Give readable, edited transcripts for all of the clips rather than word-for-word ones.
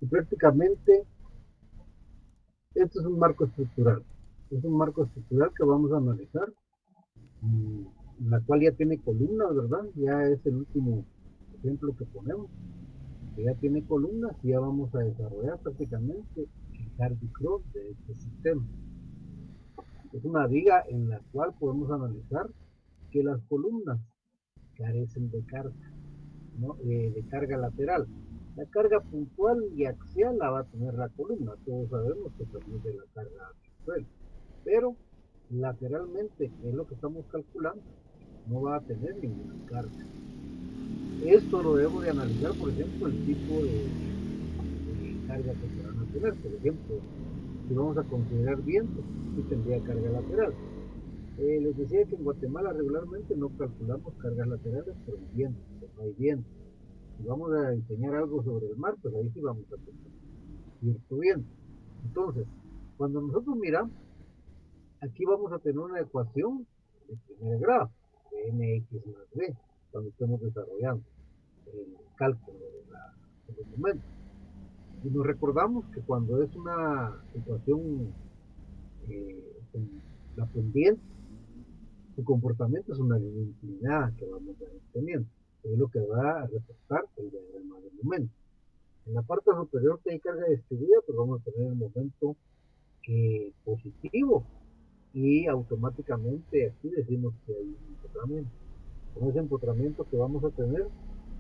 prácticamente esto es un marco estructural. Es un marco estructural que vamos a analizar, la cual ya tiene columnas, ¿verdad? Ya es el último ejemplo que ponemos, que ya tiene columnas y ya vamos a desarrollar prácticamente el Hardy Cross de este sistema. Es una viga en la cual podemos analizar que las columnas carecen de carga, ¿no? De carga lateral. La carga puntual y axial la va a tener la columna, todos sabemos que también de la carga axial, pero lateralmente, que es lo que estamos calculando, no va a tener ninguna carga. Esto lo debo de analizar, por ejemplo, el tipo de carga que se van a tener. Por ejemplo, si vamos a considerar vientos, sí tendría carga lateral. Les decía que en Guatemala regularmente no calculamos cargas laterales por el viento, porque no hay viento. Si vamos a diseñar algo sobre el mar, pues ahí sí vamos a tener cierto viento. Entonces, cuando nosotros miramos, aquí vamos a tener una ecuación de primer grado, de mx más b, cuando estemos desarrollando el cálculo de los momentos. Y nos recordamos que cuando es una situación con la pendiente, su comportamiento es una línea inclinada que vamos a ir teniendo, que es lo que va a reportar el diagrama del momento. En la parte superior que hay carga distribuida, pues vamos a tener el momento positivo y automáticamente aquí decimos que hay un empotramiento. Con ese empotramiento que vamos a tener,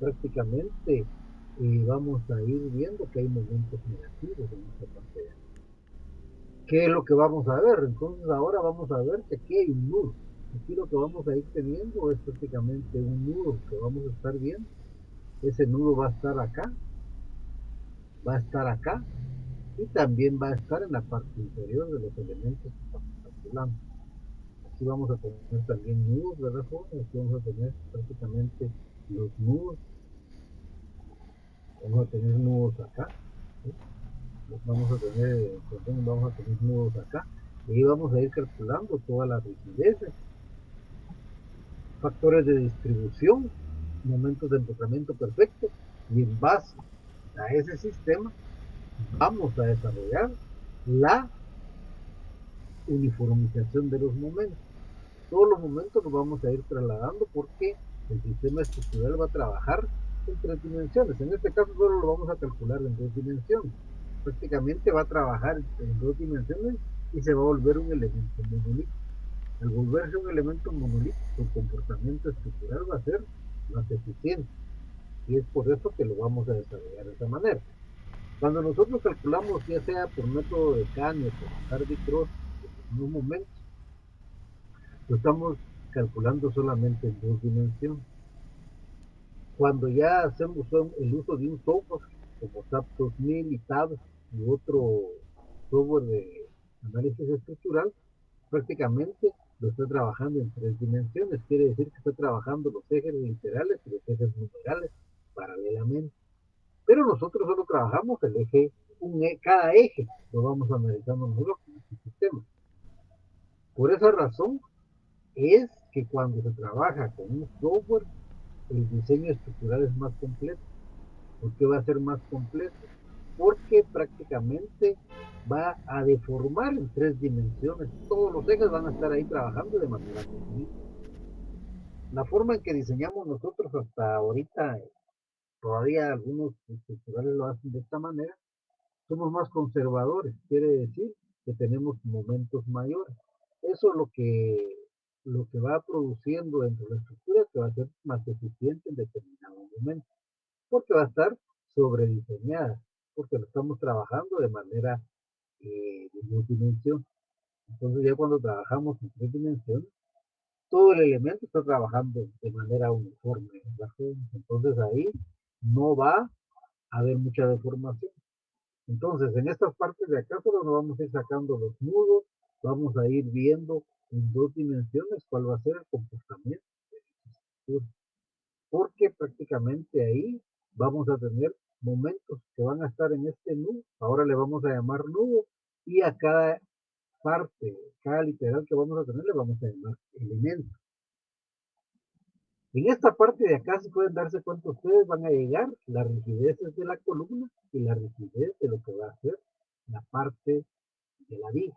prácticamente vamos a ir viendo que hay momentos negativos en esta parte de aquí. ¿Qué es lo que vamos a ver? Entonces ahora vamos a ver que aquí hay un nudo. Aquí lo que vamos a ir teniendo es prácticamente un nudo que vamos a estar viendo. Ese nudo va a estar acá, va a estar acá y también va a estar en la parte inferior de los elementos que estamos calculando. Aquí vamos a tener también nudos, ¿verdad, jóvenes? Aquí vamos a tener prácticamente los nudos. Vamos a tener nudos acá. ¿Sí? Vamos a tener, perdón, vamos a tener nudos acá. Y ahí vamos a ir calculando todas las rigideces, factores de distribución, momentos de empotramiento perfecto. Y en base a ese sistema vamos a desarrollar la uniformización de los momentos. Todos los momentos los vamos a ir trasladando porque el sistema estructural va a trabajar en tres dimensiones. En este caso solo lo vamos a calcular en dos dimensiones. Prácticamente va a trabajar en dos dimensiones y se va a volver un elemento monolítico. Al volverse un elemento monolítico, el comportamiento estructural va a ser más eficiente. Y es por eso que lo vamos a desarrollar de esa manera. Cuando nosotros calculamos, ya sea por método de Cannes o por Hardy-Cross, en un momento, lo estamos calculando solamente en dos dimensiones. Cuando ya hacemos el uso de un software como SAP 2000 y TAB y otro software de análisis estructural, prácticamente lo está trabajando en tres dimensiones. Quiere decir que está trabajando los ejes literales y los ejes numerales paralelamente. Pero nosotros solo trabajamos el eje, cada eje lo vamos analizando nosotros con este sistema. Por esa razón es que cuando se trabaja con un software, el diseño estructural es más completo. ¿Por qué va a ser más completo? Porque prácticamente va a deformar en tres dimensiones. Todos los ejes van a estar ahí trabajando de manera monolítica. La forma en que diseñamos nosotros hasta ahorita, todavía algunos estructurales lo hacen de esta manera, somos más conservadores, quiere decir que tenemos momentos mayores. Eso es lo que va produciendo dentro de la estructura que va a ser más eficiente en determinado momento, porque va a estar sobrediseñada, porque lo estamos trabajando de manera de dos dimensiones. Entonces ya cuando trabajamos en tres dimensiones, todo el elemento está trabajando de manera uniforme. Entonces ahí no va a haber mucha deformación. Entonces, en estas partes de acá solo nos vamos a ir sacando los nudos, vamos a ir viendo en dos dimensiones cuál va a ser el comportamiento de esta estructura, porque prácticamente ahí vamos a tener momentos que van a estar en este nudo, ahora le vamos a llamar nudo, y a cada parte, cada literal que vamos a tener le vamos a llamar elemento. En esta parte de acá, si pueden darse cuenta, ustedes van a llegar las rigideces de la columna y la rigidez de lo que va a ser la parte de la viga.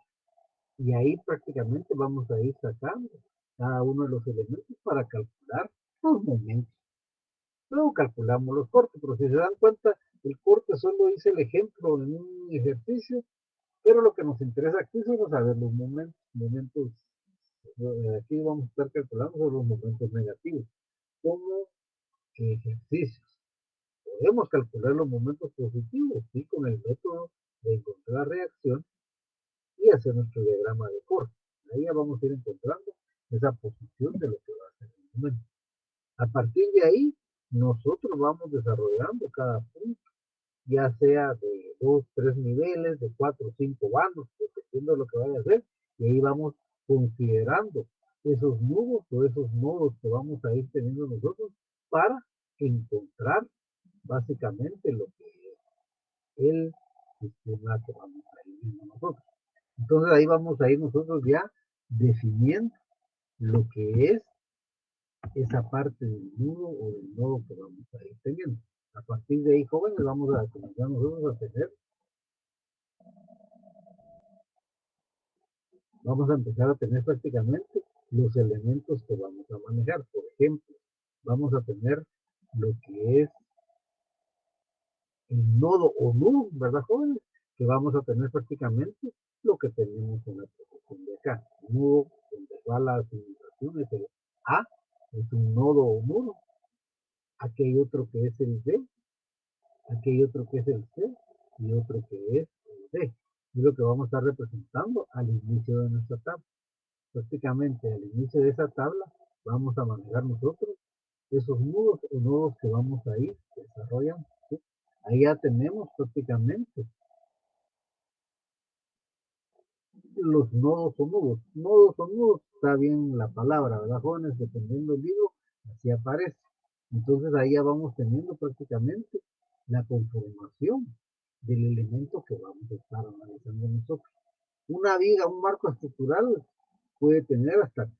Y ahí prácticamente vamos a ir sacando cada uno de los elementos para calcular los momentos. Luego calculamos los cortes, pero si se dan cuenta, el corte solo hice el ejemplo en un ejercicio, pero lo que nos interesa aquí es saber los momentos, aquí vamos a estar calculando sobre los momentos negativos, como ejercicios. Podemos calcular los momentos positivos, sí, con el método de encontrar reacción y hacer nuestro diagrama de corte. Ahí ya vamos a ir encontrando esa posición de lo que va a ser el momento. A partir de ahí, nosotros vamos desarrollando cada punto, ya sea de 2, 3 niveles, de 4, 5 bandos, dependiendo de lo que vaya a hacer, y ahí vamos considerando esos nudos o esos nodos que vamos a ir teniendo nosotros para encontrar básicamente lo que es el sistema que vamos a ir viendo nosotros. Entonces ahí vamos a ir nosotros ya definiendo lo que es esa parte del nudo o del nodo que vamos a ir teniendo. A partir de ahí, jóvenes, vamos a comenzar nosotros a tener, vamos a empezar a tener prácticamente los elementos que vamos a manejar. Por ejemplo, vamos a tener lo que es el nodo o nudo, ¿verdad, jóvenes? Que vamos a tener prácticamente lo que tenemos en la posición de acá. Nudo, donde va la significación, es el A, es un nodo o nudo. Aquí hay otro que es el B, aquí hay otro que es el C y otro que es el D. Es lo que vamos a estar representando al inicio de nuestra tabla. Prácticamente al inicio de esa tabla vamos a manejar nosotros esos nudos o nodos que vamos a ir desarrollando. ¿Sí? Ahí ya tenemos prácticamente los nodos o nudos. Nodos o nudos, está bien la palabra, ¿verdad, jóvenes? Dependiendo del libro, así aparece. Entonces ahí ya vamos teniendo prácticamente la conformación del elemento que vamos a estar analizando nosotros. Una viga, un marco estructural puede tener hasta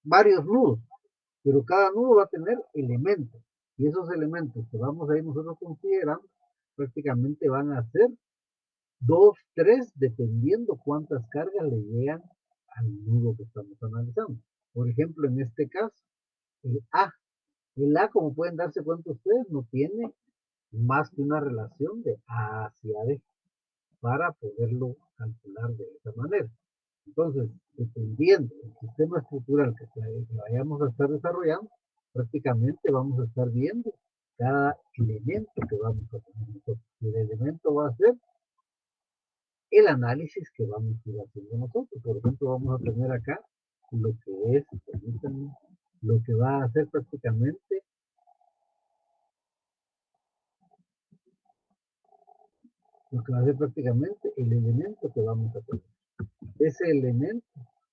varios nudos, pero cada nudo va a tener elementos. Y esos elementos que vamos a ir nosotros considerando prácticamente van a ser dos, tres, dependiendo cuántas cargas le llegan al nudo que estamos analizando. Por ejemplo, en este caso, el A. El A, como pueden darse cuenta ustedes, no tiene más que una relación de A hacia B para poderlo calcular de esa manera. Entonces, dependiendo del sistema estructural que vayamos a estar desarrollando, prácticamente vamos a estar viendo cada elemento que vamos a tener nosotros. Y el elemento va a ser el análisis que vamos a ir haciendo nosotros. Por ejemplo, vamos a tener acá lo que es, permítanme, lo que va a hacer prácticamente, lo que va a ser prácticamente el elemento que vamos a tener. Ese elemento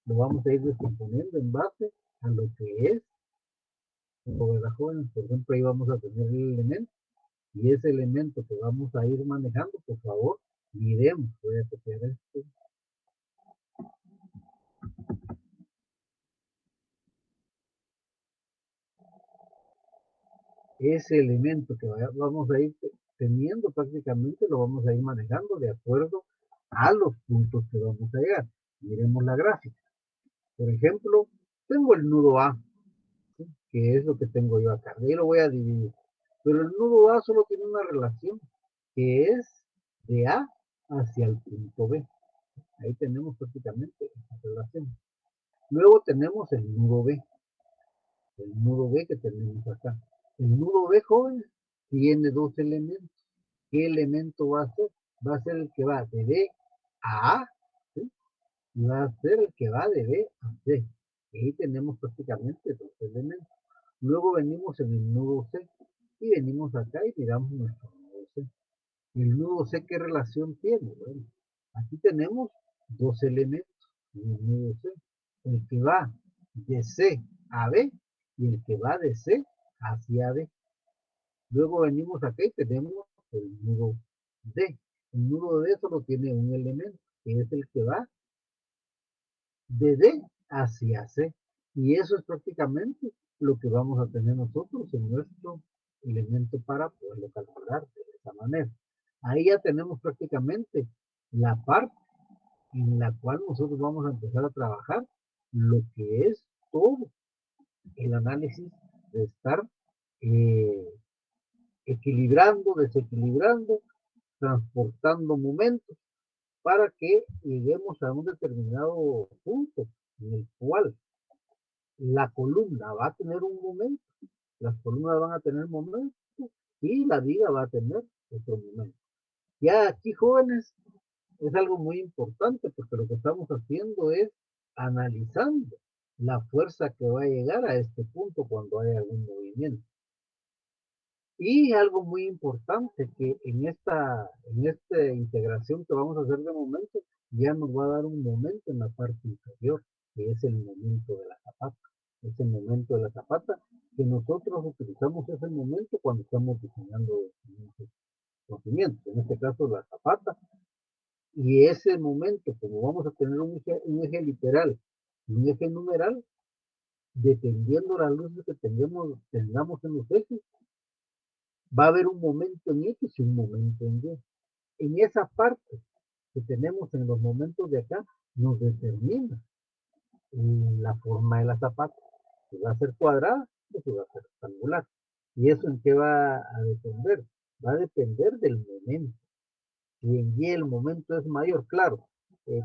lo vamos a ir descomponiendo en base a lo que es, como de jóvenes, por ejemplo, ahí vamos a tener el elemento, y ese elemento que vamos a ir manejando, por favor, miremos, voy a copiar esto, ese elemento que vamos a ir teniendo prácticamente lo vamos a ir manejando de acuerdo a los puntos que vamos a llegar. Miremos la gráfica. Por ejemplo, tengo el nudo A, ¿sí? Que es lo que tengo yo acá. De ahí lo voy a dividir. Pero el nudo A solo tiene una relación, que es de A hacia el punto B. Ahí tenemos prácticamente esa relación. Luego tenemos el nudo B que tenemos acá. El nudo B, joven, tiene dos elementos. ¿Qué elemento va a ser? Va a ser el que va de B a A, ¿sí? Y va a ser el que va de B a C. Y ahí tenemos prácticamente dos elementos. Luego venimos en el nudo C y venimos acá y miramos nuestro nudo C. El nudo C, ¿qué relación tiene? Bueno, aquí tenemos dos elementos en el nudo C. El que va de C a B y el que va de C hacia D. Luego venimos acá y tenemos el nudo D. El nudo D solo tiene un elemento, que es el que va de D hacia C. Y eso es prácticamente lo que vamos a tener nosotros en nuestro elemento para poderlo calcular de esa manera. Ahí ya tenemos prácticamente la parte en la cual nosotros vamos a empezar a trabajar lo que es todo el análisis de estar eh, equilibrando, desequilibrando, transportando momentos para que lleguemos a un determinado punto en el cual la columna va a tener un momento, las columnas van a tener momentos y la viga va a tener otro momento. Ya aquí, jóvenes, es algo muy importante porque lo que estamos haciendo es analizando la fuerza que va a llegar a este punto cuando hay algún movimiento. Y algo muy importante que en esta integración que vamos a hacer de momento, ya nos va a dar un momento en la parte inferior, que es el momento de la zapata. Es el momento de la zapata que nosotros utilizamos ese momento cuando estamos diseñando conocimientos, en este caso la zapata. Y ese momento, como vamos a tener un eje literal y un eje numeral, dependiendo de las luces que tengamos en los ejes, va a haber un momento en X y un momento en Y. En esa parte que tenemos en los momentos de acá, nos determina la forma de la zapata. Si va a ser cuadrada o si va a ser rectangular. ¿Y eso en qué va a depender? Va a depender del momento. Si en Y el momento es mayor, claro.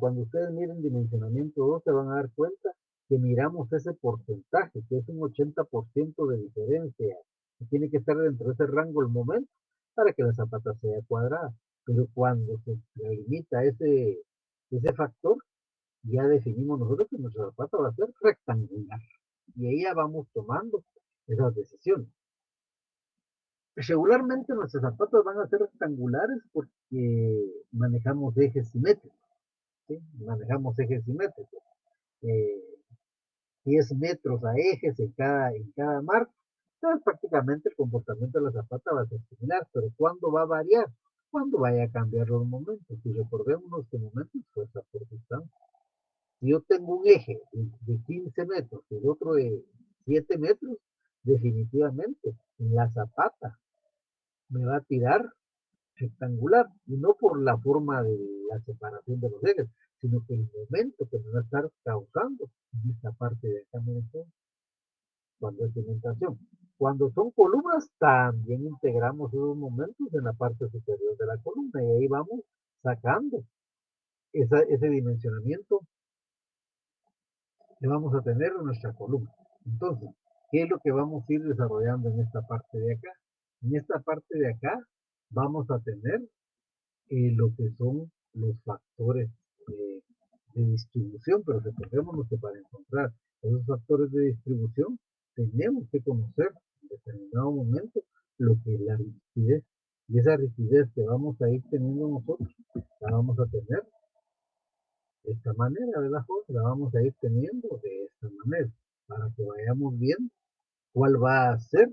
Cuando ustedes miren dimensionamiento 2 se van a dar cuenta que miramos ese porcentaje, que es un 80% de diferencia, que tiene que estar dentro de ese rango el momento para que la zapata sea cuadrada. Pero cuando se limita ese factor, ya definimos nosotros que nuestra zapata va a ser rectangular. Y ahí ya vamos tomando esas decisiones. Regularmente nuestros zapatos van a ser rectangulares porque manejamos ejes simétricos, ¿sí? Manejamos ejes simétricos. Eh, 10 metros a ejes en cada marco. Entonces prácticamente el comportamiento de la zapata va a ser similar, pero ¿cuándo va a variar? Cuando vaya a cambiar los momentos. Si recordemos que momentos fuerza por distancia. Si yo tengo un eje de 15 metros y el otro de 7 metros, definitivamente la zapata me va a tirar rectangular, y no por la forma de la separación de los ejes, sino que el momento que me va a estar causando en esta parte de acá, cuando es cimentación. Cuando son columnas, también integramos esos momentos en la parte superior de la columna, y ahí vamos sacando ese dimensionamiento que vamos a tener en nuestra columna. Entonces, ¿qué es lo que vamos a ir desarrollando en esta parte de acá? En esta parte de acá vamos a tener lo que son los factores de distribución, pero recordémonos que para encontrar esos factores de distribución tenemos que conocer en determinado momento lo que es la rigidez. Y esa rigidez que vamos a ir teniendo nosotros, la vamos a tener de esta manera, de la forma, la vamos a ir teniendo de esta manera, para que vayamos viendo cuál va a ser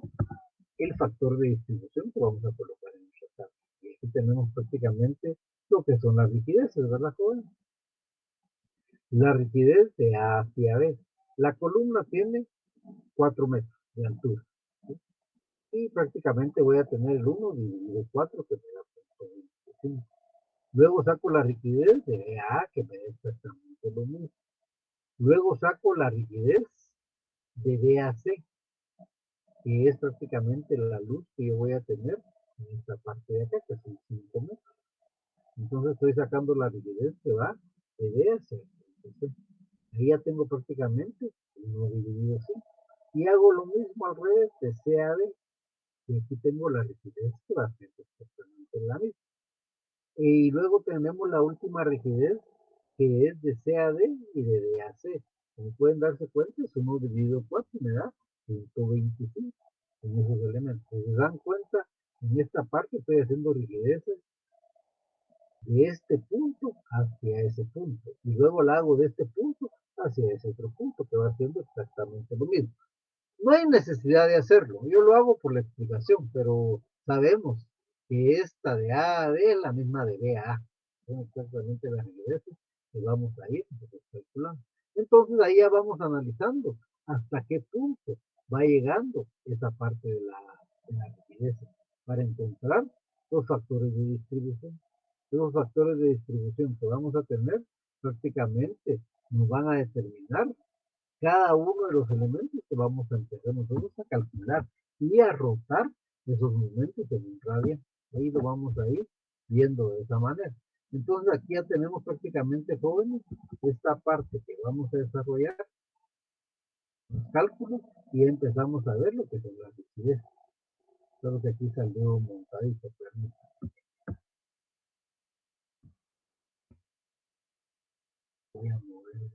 el factor de distribución que vamos a colocar en nuestra tabla. Y aquí tenemos prácticamente lo que son las rigideces, ¿verdad, joven? La rigidez de A hacia B. La columna tiene 4 metros de altura, ¿sí? Y prácticamente voy a tener el 1 dividido 4 que me da 0.25. Luego saco la rigidez de BA que me da exactamente lo mismo. Luego saco la rigidez de BAC, que es prácticamente la luz que yo voy a tener en esta parte de acá, que son 5 metros. Entonces estoy sacando la rigidez que va de B a C. Entonces, ahí ya tengo prácticamente 1 dividido 5. Y hago lo mismo al revés de C a D. Y aquí tengo la rigidez que va a ser exactamente la misma. Y luego tenemos la última rigidez que es de C a D y de D a C. Como pueden darse cuenta, es 1 dividido 4 y me da 125 en esos elementos. Si se dan cuenta, en esta parte estoy haciendo rigideces de este punto hacia ese punto. Y luego la hago de este punto hacia ese otro punto, que va haciendo exactamente lo mismo. No hay necesidad de hacerlo. Yo lo hago por la explicación, pero sabemos que esta de A a D es la misma de B a A. Son exactamente las rigideces que vamos a ir calculando. Entonces ahí ya vamos analizando hasta qué punto va llegando esa parte de la rigidez para encontrar los factores de distribución. Esos factores de distribución que vamos a tener prácticamente nos van a determinar cada uno de los elementos que vamos a empezar nosotros a calcular y a rotar esos momentos en un radio. Ahí lo vamos a ir viendo de esa manera. Entonces aquí ya tenemos prácticamente, jóvenes, esta parte que vamos a desarrollar, los cálculos, y empezamos a ver lo que son las rigidez. Solo que aquí salió montadito, pero voy a mover.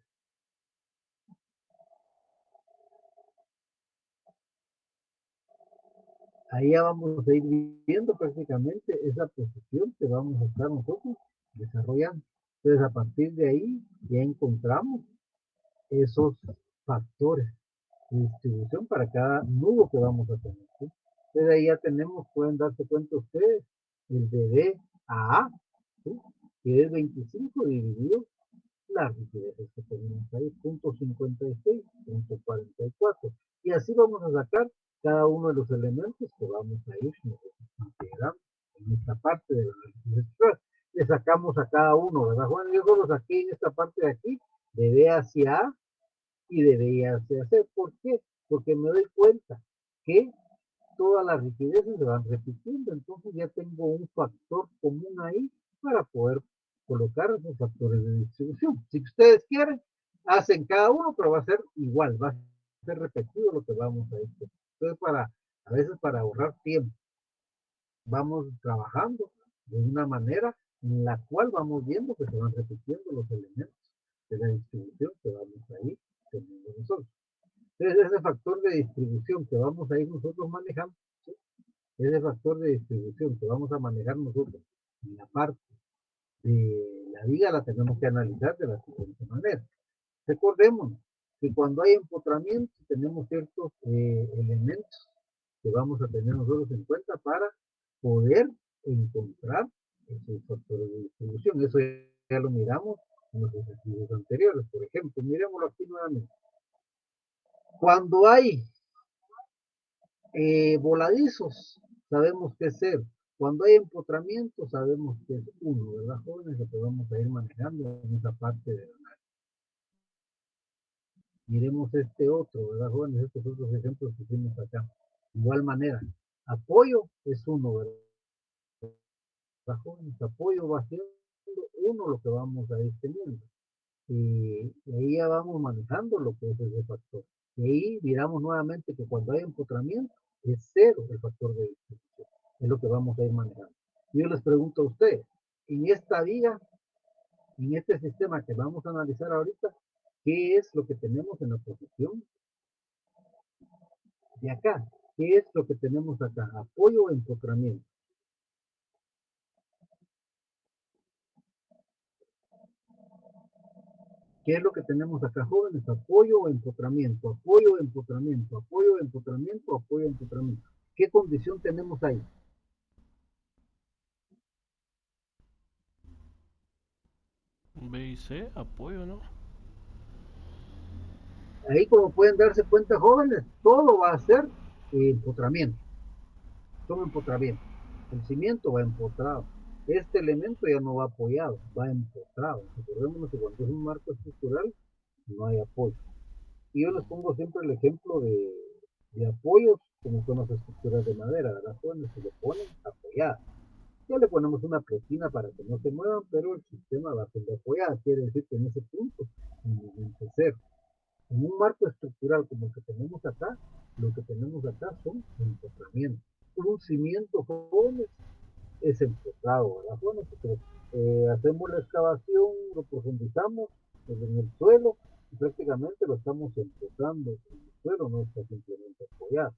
Ahí ya vamos a ir viendo prácticamente esa posición que vamos a estar nosotros desarrollando. Entonces, a partir de ahí ya encontramos esos factores de distribución para cada nudo que vamos a tener, ¿sí? Entonces, ahí ya tenemos, pueden darse cuenta ustedes, el de D a A, ¿sí? Que es 25 dividido las rigidezes que tenemos ahí, punto 56, punto 44. Y así vamos a sacar cada uno de los elementos que vamos a ir integrando en esta parte de la análisis estructural. Le sacamos a cada uno, ¿verdad, Juan? Yo solo saqué en esta parte de aquí, de B hacia A y de B hacia C. ¿Por qué? Porque me doy cuenta que todas las rigideces se van repitiendo, entonces ya tengo un factor común ahí para poder colocar esos factores de distribución. Si ustedes quieren, hacen cada uno, pero va a ser igual, va a ser repetido lo que vamos a hacer. Entonces, a veces para ahorrar tiempo, vamos trabajando de una manera en la cual vamos viendo que se van repitiendo los elementos de la distribución que vamos a ir teniendo nosotros. Entonces, ese factor de distribución que vamos a ir nosotros manejando, ¿sí? Ese factor de distribución que vamos a manejar nosotros en la parte de la viga la tenemos que analizar de la siguiente manera. Recordemos que cuando hay empotramiento tenemos ciertos elementos que vamos a tener nosotros en cuenta para poder encontrar esos factores de distribución. Eso ya lo miramos en los ejercicios anteriores. Por ejemplo, miremoslo aquí nuevamente. Cuando hay voladizos, sabemos que es cero. Cuando hay empotramiento, sabemos que es uno, ¿verdad, jóvenes? Lo que vamos a ir manejando en esa parte de la análisis. Miremos este otro, ¿verdad, jóvenes? Estos otros ejemplos que hicimos acá. Igual manera, apoyo es uno, ¿verdad, jóvenes? Apoyo va siendo uno lo que vamos a ir teniendo. Y ahí ya vamos manejando lo que es ese factor. Y ahí miramos nuevamente que cuando hay empotramiento es cero el factor de distribución. Es lo que vamos a ir manejando. Y yo les pregunto a ustedes, en esta vía, en este sistema que vamos a analizar ahorita, ¿qué es lo que tenemos en la posición de acá? ¿Qué es lo que tenemos acá? ¿Apoyo o empotramiento? ¿Qué es lo que tenemos acá, jóvenes? Apoyo o empotramiento, apoyo o empotramiento, apoyo o empotramiento, apoyo o empotramiento. ¿Qué condición tenemos ahí? B y C, apoyo, ¿no? Ahí, como pueden darse cuenta, jóvenes, todo va a ser empotramiento, son empotramientos. El cimiento va empotrado. Este elemento ya no va apoyado, va empotrado. Recordemos que cuando es un marco estructural, no hay apoyo. Y yo les pongo siempre el ejemplo de apoyos, como son las estructuras de madera, ¿verdad? Jóvenes se le ponen apoyadas. Ya le ponemos una pretina para que no se muevan, pero el sistema va siendo apoyado. Quiere decir que en ese punto, en movimiento cero. En un marco estructural como el que tenemos acá, lo que tenemos acá son empotramientos. Un cimiento, jóvenes, es empotrado, ¿verdad? Jóvenes, porque hacemos la excavación, lo profundizamos en el suelo y prácticamente lo estamos empotrando en el suelo, no está simplemente apoyado.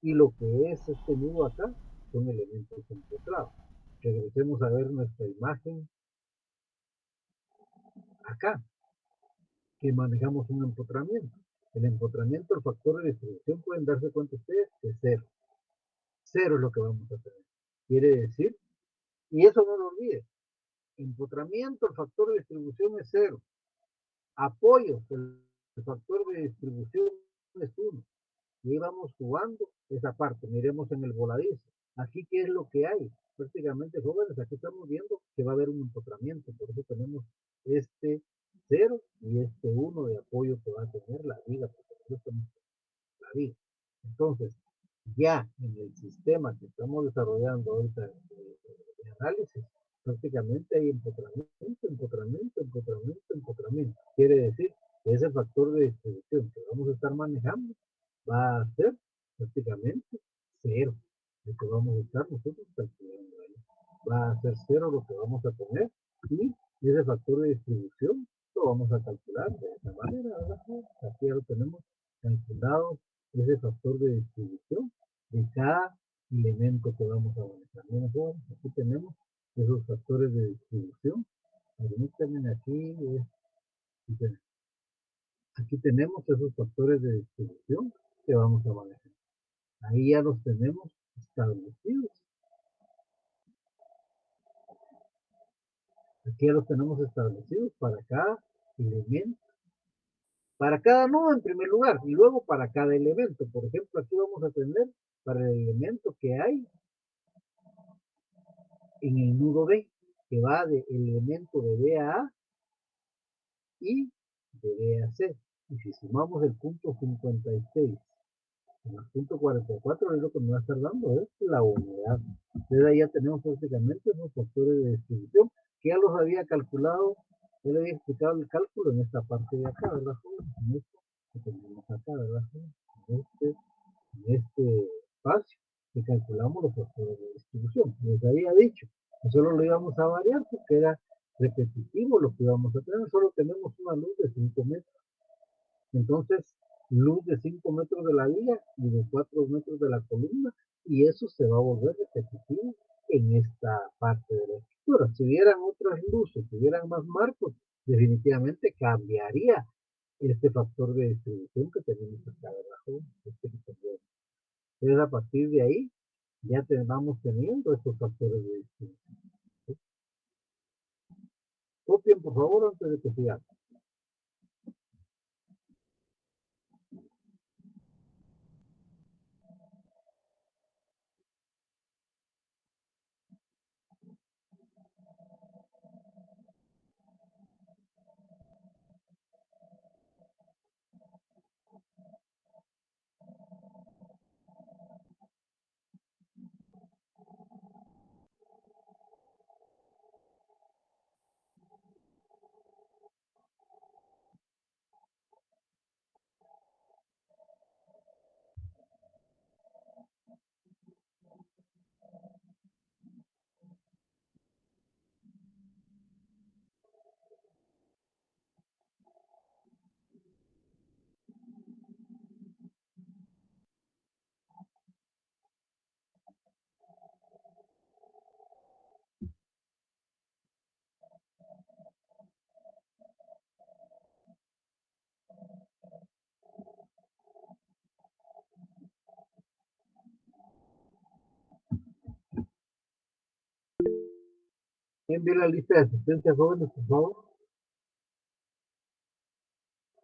Y lo que es este nudo acá son elementos empotrados. Regresemos a ver nuestra imagen acá, que manejamos un empotramiento. El empotramiento, el factor de distribución, pueden darse cuenta ustedes que es cero. Cero es lo que vamos a tener. Quiere decir, y eso no lo olviden, empotramiento, el factor de distribución es cero. Apoyo, el factor de distribución es uno. Y ahí vamos jugando esa parte. Miremos en el voladizo. Aquí, ¿qué es lo que hay? Prácticamente, jóvenes, aquí estamos viendo que va a haber un empotramiento. Por eso tenemos este 0 y este 1 de apoyo que va a tener la viga, porque nosotros tenemos la viga. Entonces, ya en el sistema que estamos desarrollando ahorita de análisis, prácticamente hay empotramiento. Quiere decir que ese factor de distribución que vamos a estar manejando va a ser prácticamente cero, lo que vamos a estar nosotros calculando ahí. Va a ser cero lo que vamos a poner y ese factor de distribución lo vamos a calcular de esa manera, ¿verdad? Aquí ya lo tenemos calculado, ese factor de distribución de cada elemento que vamos a manejar. Miren, aquí tenemos esos factores de distribución. Permítanme aquí tenemos esos factores de distribución que vamos a manejar. Ahí ya los tenemos establecidos. Aquí ya los tenemos establecidos para cada elemento. Para cada nodo en primer lugar y luego para cada elemento. Por ejemplo, aquí vamos a tener para el elemento que hay en el nudo B, que va del elemento de B a A y de B a C. Y si sumamos el punto 56 con el punto 44, es lo que me va a estar dando es la unidad. Entonces ahí ya tenemos prácticamente esos factores de distribución que ya los había calculado, ya le había explicado el cálculo en esta parte de acá, ¿verdad? En esto que tenemos acá, ¿verdad? En este espacio que calculamos los factores de distribución. Les había dicho que solo lo íbamos a variar porque era repetitivo lo que íbamos a tener, solo tenemos una luz de 5 metros. Entonces, luz de 5 metros de la vía y de 4 metros de la columna, y eso se va a volver repetitivo en esta parte de la estructura. Si hubieran otras luces, si hubieran más marcos, definitivamente cambiaría este factor de distribución que tenemos acá debajo. Entonces, a partir de ahí, ya vamos teniendo estos factores de distribución. Copien, por favor, antes de que sigamos. Envíe la lista de asistencia, jóvenes, por favor.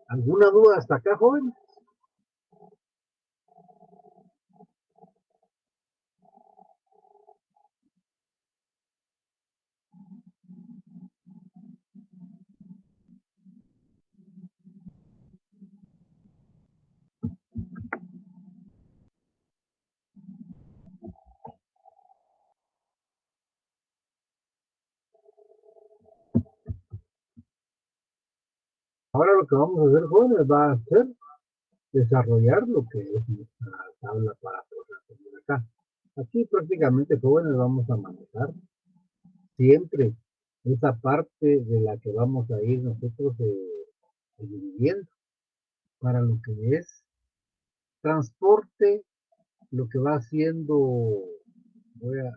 ¿Alguna duda hasta acá, jóvenes? Ahora lo que vamos a hacer, jóvenes, va a ser desarrollar lo que es nuestra tabla para poder acá. Aquí prácticamente, jóvenes, vamos a manejar siempre esa parte de la que vamos a ir nosotros dividiendo para lo que es transporte, lo que va haciendo, voy a,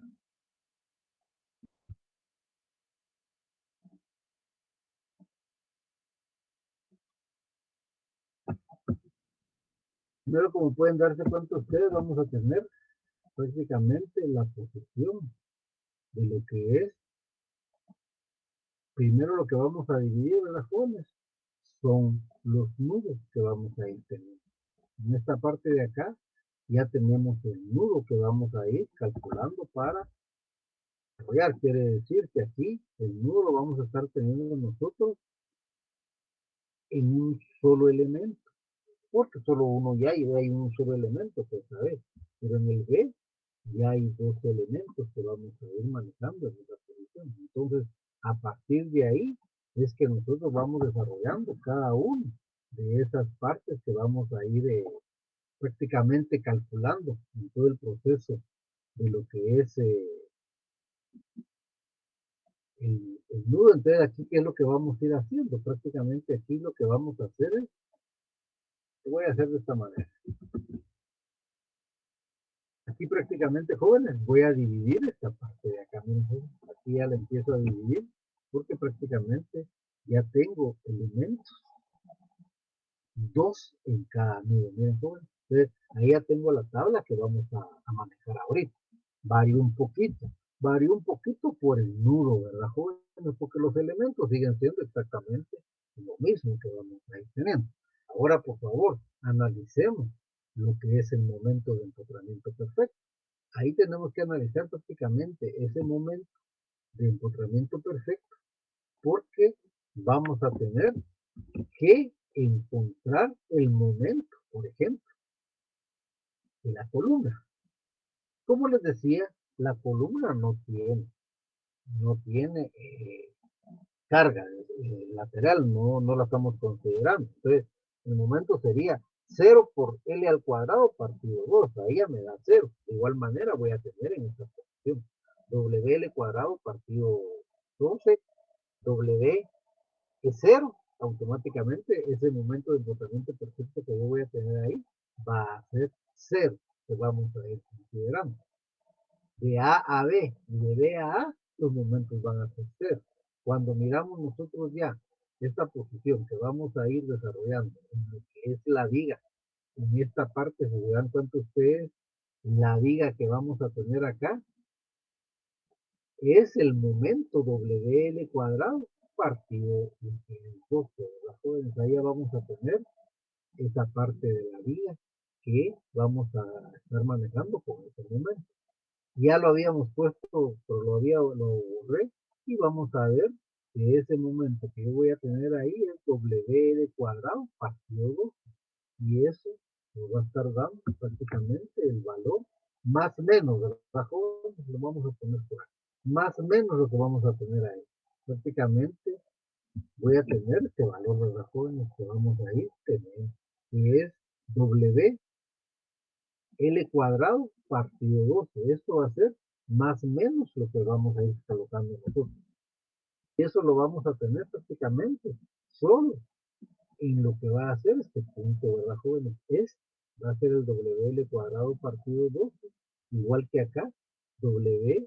primero como pueden darse cuenta ustedes, vamos a tener prácticamente la posición de lo que es, primero lo que vamos a dividir de las jóvenes son los nudos que vamos a ir teniendo. En esta parte de acá ya tenemos el nudo que vamos a ir calculando para desarrollar. Quiere decir que aquí el nudo lo vamos a estar teniendo nosotros en un solo elemento, porque solo uno ya hay un solo elemento, pues a ver, pero en el B ya hay dos elementos que vamos a ir manejando en esa posición. Entonces, a partir de ahí es que nosotros vamos desarrollando cada una de esas partes que vamos a ir prácticamente calculando en todo el proceso de lo que es el nudo. Entonces, aquí, ¿qué es lo que vamos a ir haciendo? Prácticamente aquí lo que vamos a hacer es, lo voy a hacer de esta manera. Aquí prácticamente, jóvenes, voy a dividir esta parte de acá. Miren, aquí ya la empiezo a dividir porque prácticamente ya tengo elementos, dos en cada nudo. Miren, jóvenes. Entonces, ahí ya tengo la tabla que vamos a manejar ahorita. Varió un poquito por el nudo, ¿verdad, jóvenes? Porque los elementos siguen siendo exactamente lo mismo que vamos a ir teniendo. Ahora, por favor, analicemos lo que es el momento de empotramiento perfecto. Ahí tenemos que analizar prácticamente ese momento de empotramiento perfecto porque vamos a tener que encontrar el momento, por ejemplo, de la columna. Como les decía, la columna no tiene carga lateral, no la estamos considerando. Entonces, el momento sería 0 por L al cuadrado partido 2. Ahí ya me da 0. De igual manera voy a tener en esta posición WL cuadrado partido 12, W es 0. Automáticamente ese momento de empotramiento perfecto que yo voy a tener ahí va a ser 0, que vamos a ir considerando. De A a B y de B a A, los momentos van a ser 0. Cuando miramos nosotros ya esta posición que vamos a ir desarrollando en lo que es la viga, en esta parte, se dan cuenta ustedes, la viga que vamos a tener acá es el momento WL cuadrado partido entre el 12, ¿verdad, jóvenes? Ahí ya vamos a tener esa parte de la viga que vamos a estar manejando con ese momento. Ya lo habíamos puesto, pero lo borré y vamos a ver que ese momento que yo voy a tener ahí es WL cuadrado partido 2 y eso nos va a estar dando prácticamente el valor más o menos, ¿verdad, jóvenes? Lo vamos a poner por aquí. Más o menos lo que vamos a tener ahí. Prácticamente voy a tener este valor, ¿verdad, jóvenes? Que vamos a ir tener, que es W L cuadrado partido 12. Esto va a ser más o menos lo que vamos a ir colocando nosotros. Y eso lo vamos a tener prácticamente solo en lo que va a ser este punto, ¿verdad, jóvenes? Va a ser el WL cuadrado partido 12, igual que acá, W,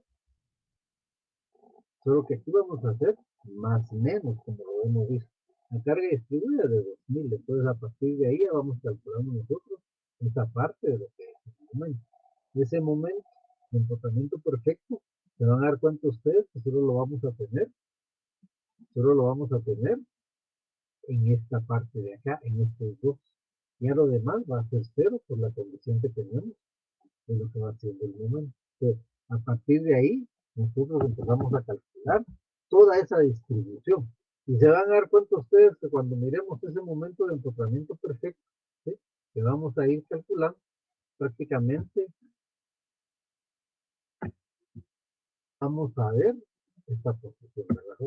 solo que aquí vamos a hacer más o menos, como lo hemos visto. La carga distribuida de 2000, entonces a partir de ahí ya vamos calculando nosotros esa parte de lo que es el momento. Ese momento de empotramiento perfecto, se van a dar cuenta ustedes que solo lo vamos a tener en esta parte de acá, en estos dos. Ya lo demás va a ser 0 por la condición que tenemos de lo que va siendo el momento. Entonces, a partir de ahí, nosotros empezamos a calcular toda esa distribución. Y se van a dar cuenta ustedes que cuando miremos ese momento de empotramiento perfecto, ¿sí?, que vamos a ir calculando, prácticamente vamos a ver esta posición, ¿verdad?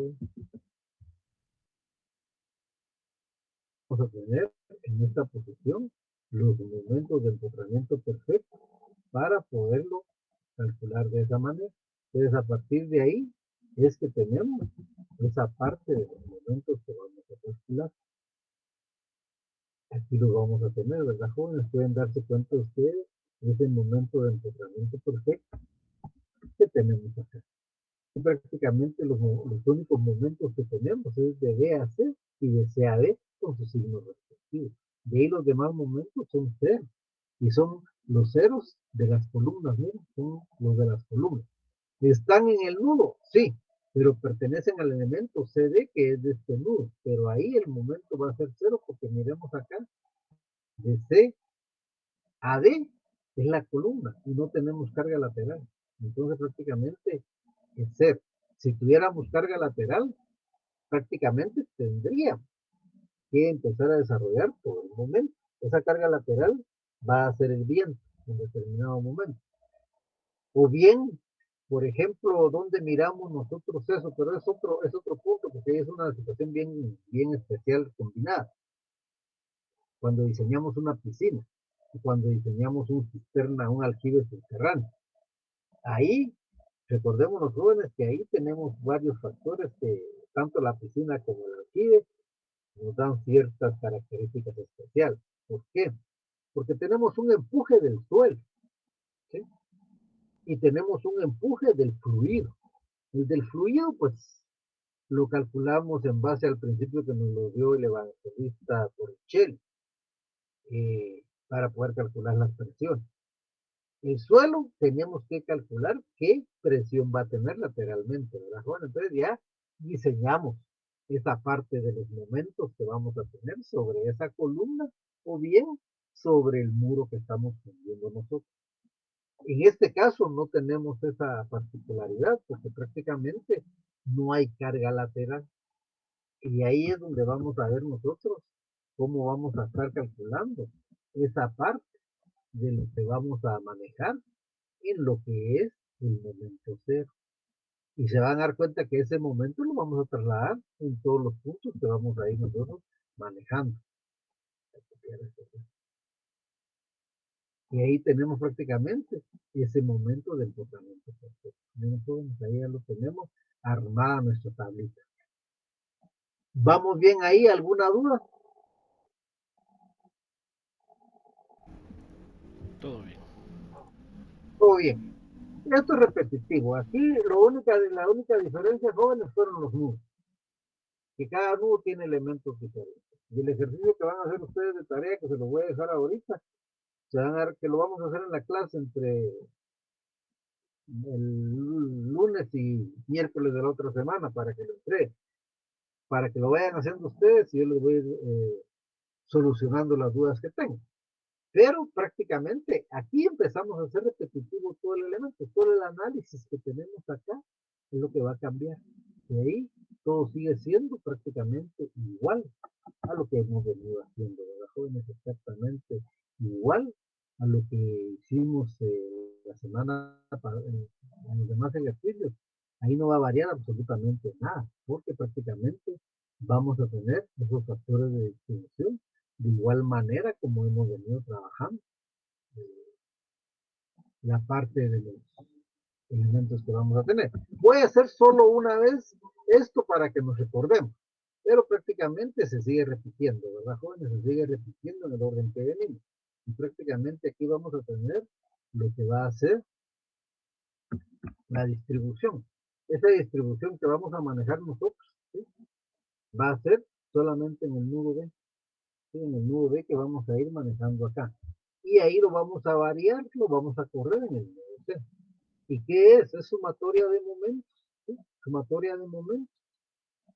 Vamos a tener en esta posición los momentos de empotramiento perfecto para poderlo calcular de esa manera. Entonces, a partir de ahí es que tenemos esa parte de los momentos que vamos a calcular. Aquí los vamos a tener, ¿verdad, jóvenes? Pueden darse cuenta ustedes de ese momento de empotramiento perfecto que tenemos acá. Y prácticamente los únicos momentos que tenemos es de B a C y de C a D con sus signos respectivos. De ahí los demás momentos son ceros. Y son los ceros de las columnas, miren, son los de las columnas. ¿Están en el nudo? Sí, pero pertenecen al elemento CD que es de este nudo. Pero ahí el momento va a ser cero porque miremos acá, de C AD es la columna y no tenemos carga lateral. Entonces prácticamente es cero. Si tuviéramos carga lateral, prácticamente tendríamos que empezar a desarrollar por el momento. Esa carga lateral va a ser el viento en determinado momento. O bien, por ejemplo, donde miramos nosotros eso, pero es otro punto, porque es una situación bien especial combinada. Cuando diseñamos una piscina, y cuando diseñamos un cisterna, un aljibe subterráneo. Ahí, recordemos los jóvenes que ahí tenemos varios factores que tanto la piscina como el aljibe nos dan ciertas características especiales. ¿Por qué? Porque tenemos un empuje del suelo, ¿sí? Y tenemos un empuje del fluido. El del fluido, pues, lo calculamos en base al principio que nos lo dio el evangelista Torricelli, para poder calcular las presiones. El suelo tenemos que calcular qué presión va a tener lateralmente, ¿verdad, Juan? Entonces ya diseñamos esa parte de los momentos que vamos a tener sobre esa columna o bien sobre el muro que estamos fundiendo nosotros. En este caso no tenemos esa particularidad porque prácticamente no hay carga lateral. Y ahí es donde vamos a ver nosotros cómo vamos a estar calculando esa parte de lo que vamos a manejar en lo que es el momento cero. Y se van a dar cuenta que ese momento lo vamos a trasladar en todos los puntos que vamos a ir nosotros manejando. Y ahí tenemos prácticamente ese momento del tratamiento perfecto. Ahí ya lo tenemos armada nuestra tablita. ¿Vamos bien ahí? ¿Alguna duda? Todo bien. Todo bien. Esto es repetitivo. Aquí la única diferencia, jóvenes, fueron los nudos. Que cada nudo tiene elementos diferentes. Y el ejercicio que van a hacer ustedes de tarea, que se los voy a dejar ahorita, se van a dar, que lo vamos a hacer en la clase entre el lunes y miércoles de la otra semana para que lo entreguen, para que lo vayan haciendo ustedes y yo les voy solucionando las dudas que tengan. Pero prácticamente aquí empezamos a hacer repetitivo todo el elemento, todo el análisis que tenemos acá es lo que va a cambiar. De ahí todo sigue siendo prácticamente igual a lo que hemos venido haciendo, ¿verdad, jóvenes? Exactamente igual a lo que hicimos la semana en los demás ejercicios. Ahí no va a variar absolutamente nada, porque prácticamente vamos a tener esos factores de distribución de igual manera como hemos venido trabajando la parte de los elementos que vamos a tener. Voy a hacer solo una vez esto para que nos recordemos, pero prácticamente se sigue repitiendo, ¿verdad, jóvenes? Se sigue repitiendo en el orden que venimos. Y prácticamente aquí vamos a tener lo que va a ser la distribución. Esa distribución que vamos a manejar nosotros, ¿sí? Va a ser solamente en el nudo B, ¿sí? En el nudo B que vamos a ir manejando acá. Y ahí lo vamos a variar, lo vamos a correr en el nudo C. ¿Y qué es? Es sumatoria de momentos, ¿sí? Sumatoria de momentos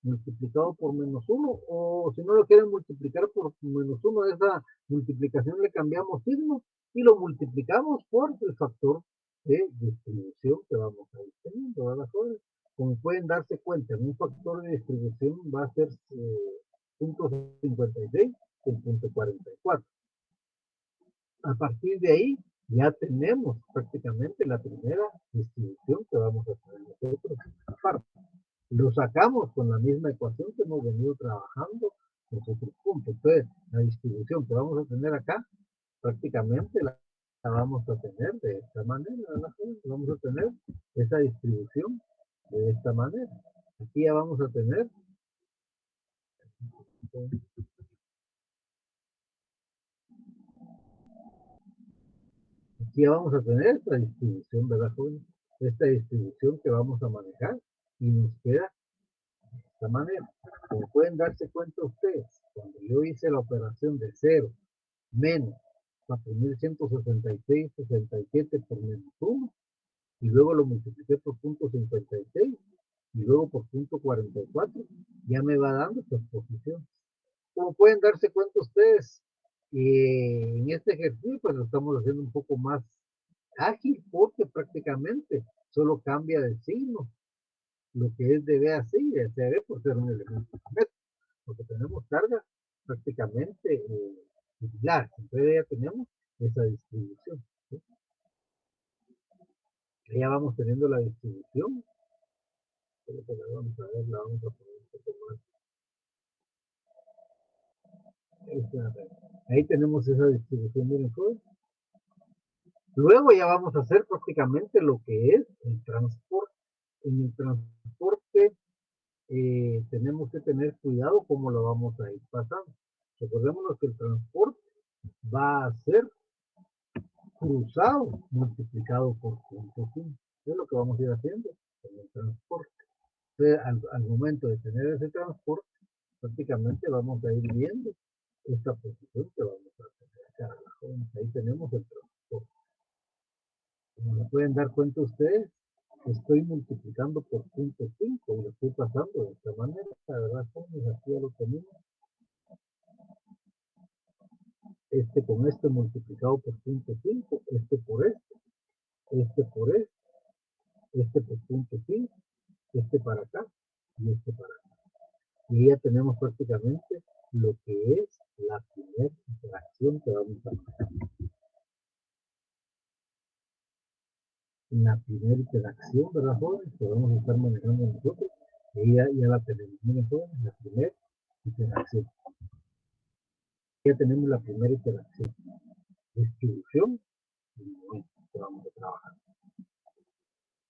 multiplicado por -1, o si no lo quieren multiplicar por -1, esa multiplicación le cambiamos signo y lo multiplicamos por el factor de distribución que vamos a ir teniendo, ¿verdad, jóvenes? Como pueden darse cuenta, un factor de distribución va a ser 0.56 y 0.44. A partir de ahí ya tenemos prácticamente la primera distribución que vamos a tener nosotros aparte. Lo sacamos con la misma ecuación que hemos venido trabajando en los otros puntos. Entonces, la distribución que vamos a tener acá, prácticamente la vamos a tener de esta manera, ¿verdad? Vamos a tener esa distribución de esta manera. Aquí ya vamos a tener, aquí ya vamos a tener esta distribución, ¿verdad, jóvenes? Esta distribución que vamos a manejar y nos queda de esta manera. Como pueden darse cuenta ustedes, cuando yo hice la operación de 0 menos 4166,67 por -1 y luego lo multipliqué por .56 y luego por .44, ya me va dando esta exposición. Como pueden darse cuenta ustedes, En este ejercicio pues lo estamos haciendo un poco más ágil porque prácticamente solo cambia de signo lo que es de B a C y de C a B por ser un elemento simétrico, porque tenemos carga prácticamente similar. Entonces ya tenemos esa distribución. ¿Sí? Ya vamos teniendo la distribución. La vamos a ver, la vamos a poner un poco más. Ahí tenemos esa distribución, miren, pues. Luego ya vamos a hacer prácticamente lo que es el transporte. En el transporte tenemos que tener cuidado cómo lo vamos a ir pasando. Recordémonos que el transporte va a ser cruzado multiplicado por punto 5. Es lo que vamos a ir haciendo en el transporte. Entonces, al momento de tener ese transporte, prácticamente vamos a ir viendo esta posición que vamos a tener acá. Ahí tenemos el transporte. Como se pueden dar cuenta ustedes, estoy multiplicando por punto 5 y lo estoy pasando de esta manera. La verdad, aquí ya lo tenemos. Este con este multiplicado por punto 5, este por este por punto 5, este para acá y este para acá. Y ya tenemos prácticamente lo que es la primera interacción que vamos a hacer. La primera interacción, ¿verdad, jóvenes? Que vamos a estar manejando nosotros. Y ya la tenemos. Miren, jóvenes, la primera interacción. Ya tenemos la primera interacción. Distribución y momento que vamos a trabajar.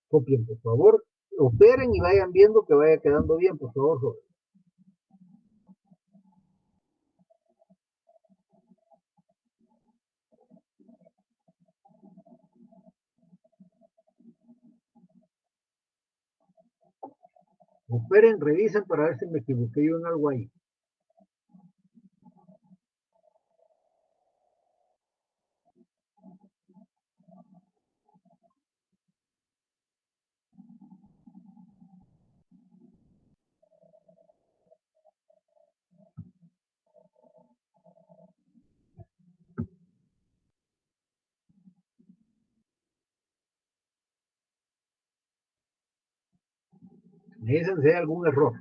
Copien, por favor. Operen y vayan viendo que vaya quedando bien, por favor, jóvenes. Operen, revisen para ver si me equivoqué yo en algo ahí. Me dicen si hay algún error.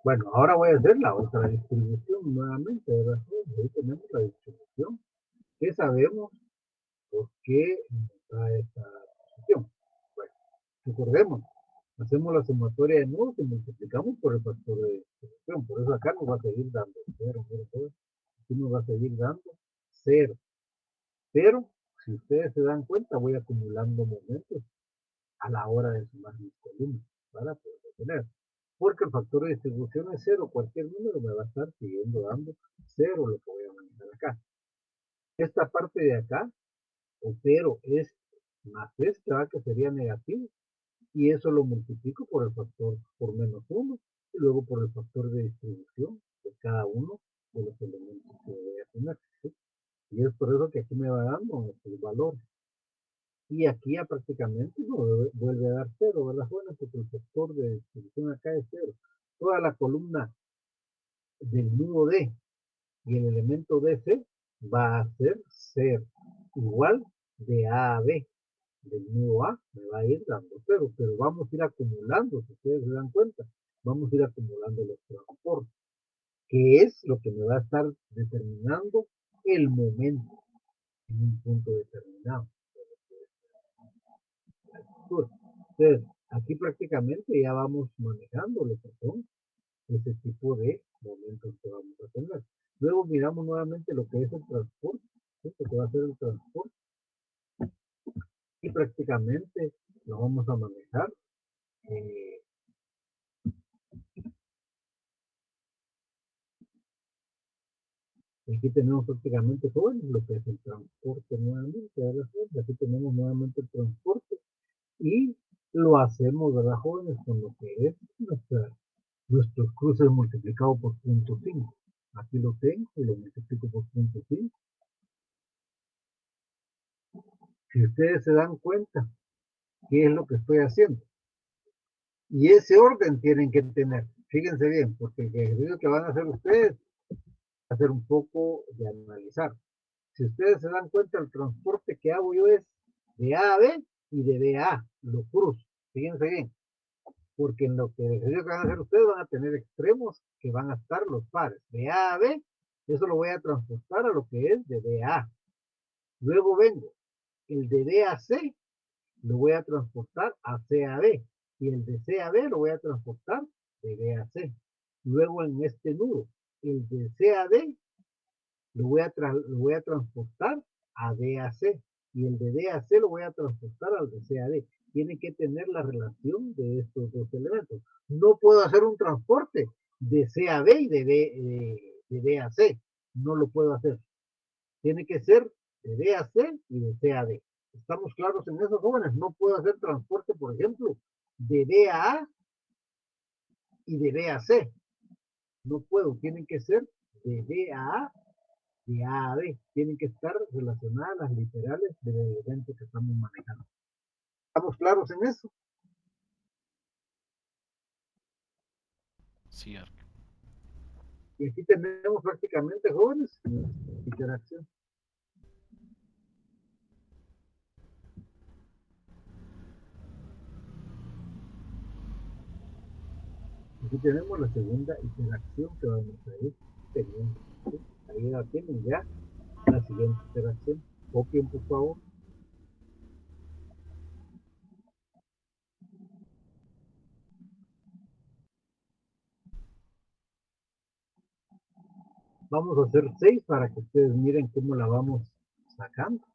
Bueno, ahora voy a hacer la otra distribución nuevamente, ¿verdad? Ahí tenemos la distribución que sabemos por qué está esta posición. Bueno, recordemos, hacemos la sumatoria de nudos y multiplicamos por el factor de distribución. Por eso acá nos va a seguir dando 0, 0, 0. Aquí nos va a seguir dando 0. Pero, si ustedes se dan cuenta, voy acumulando momentos a la hora de sumar mis columnas para poder tener. Porque el factor de distribución es 0, cualquier número me va a estar siguiendo dando 0 lo que voy a manejar acá. Esta parte de acá, o 0 es más este, que sería negativo, y eso lo multiplico por el factor por menos 1, y luego por el factor de distribución de cada uno de los elementos que voy a tener. ¿Sí? Y es por eso que aquí me va dando estos valores. Y aquí ya prácticamente no vuelve a dar 0, ¿verdad? Bueno, porque el factor de distribución acá es 0. Toda la columna del nudo D y el elemento DC va a ser 0. Igual de A a B. Del nudo A me va a ir dando 0, pero vamos a ir acumulando, si ustedes se dan cuenta, vamos a ir acumulando los transportes, que es lo que me va a estar determinando el momento en un punto determinado. Entonces, aquí prácticamente ya vamos manejando lo que son ese tipo de momentos que vamos a tener. Luego miramos nuevamente lo que es el transporte, ¿sí? Que va a ser el transporte, y prácticamente lo vamos a manejar. Eh, Aquí tenemos prácticamente todo lo que es el transporte nuevamente, ¿verdad? Aquí tenemos nuevamente el transporte y lo hacemos, ¿verdad, jóvenes? Con lo que es nuestra nuestros cruces multiplicado por 0.5. Aquí lo tengo y lo multiplico por 0.5. Si ustedes se dan cuenta, ¿qué es lo que estoy haciendo? Y ese orden tienen que tener. Fíjense bien, porque el ejercicio que van a hacer ustedes va a ser un poco de analizar. Si ustedes se dan cuenta, el transporte que hago yo es de A a B y de B a A. Lo cruzo. Fíjense bien, porque en lo que el ejercicio que van a hacer ustedes van a tener extremos que van a estar los pares. De A a B, eso lo voy a transportar a lo que es de B a A. Luego vengo, el de B a C lo voy a transportar a C a B. Y el de C a B lo voy a transportar de B a C. Luego en este nudo, el de C a D lo voy a transportar a D a C. Y el de D a C lo voy a transportar al de C a D. Tiene que tener la relación de estos dos elementos. No puedo hacer un transporte de C a B y de D a C. No lo puedo hacer. Tiene que ser de D a C y de C a D. ¿Estamos claros en eso, jóvenes? No puedo hacer transporte, por ejemplo, de D a A y de B a C. No puedo. Tienen que ser de D a A, de A a B. Tienen que estar relacionadas las literales del evento que estamos manejando. ¿Estamos claros en eso? Sí, Y aquí tenemos prácticamente, jóvenes, interacción. Aquí tenemos la segunda interacción que vamos a ir teniendo. ¿Sí? Ahí la tienen ya, la siguiente interacción. Copien, por favor. Vamos a hacer 6 para que ustedes miren cómo la vamos sacando.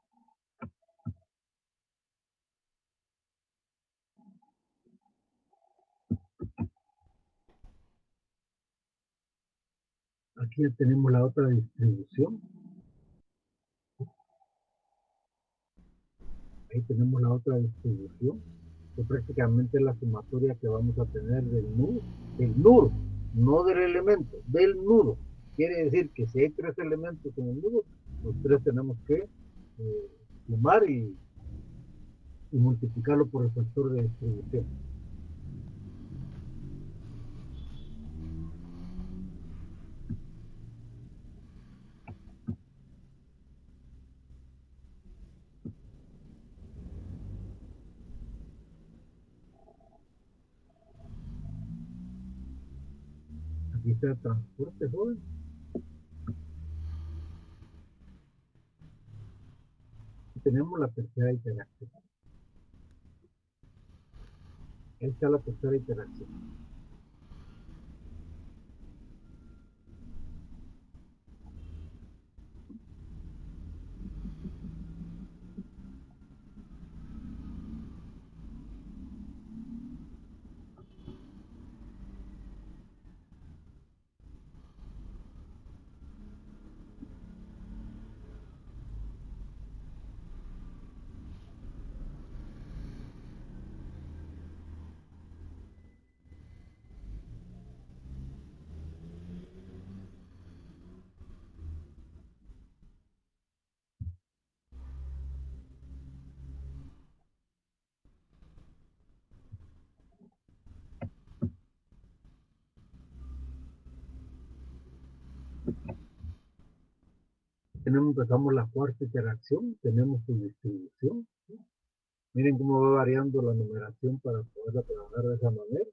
Aquí ya tenemos la otra distribución. Ahí tenemos la otra distribución, que prácticamente es la sumatoria que vamos a tener del nudo, no del elemento, del nudo. Quiere decir que si hay 3 elementos en el nudo, los 3 tenemos que sumar y multiplicarlo por el factor de distribución. Aquí está el transporte, joven. Y tenemos la tercera interacción. Ahí está la tercera interacción. Empezamos la cuarta interacción, tenemos su distribución. ¿Sí? Miren cómo va variando la numeración para poderla trabajar de esa manera.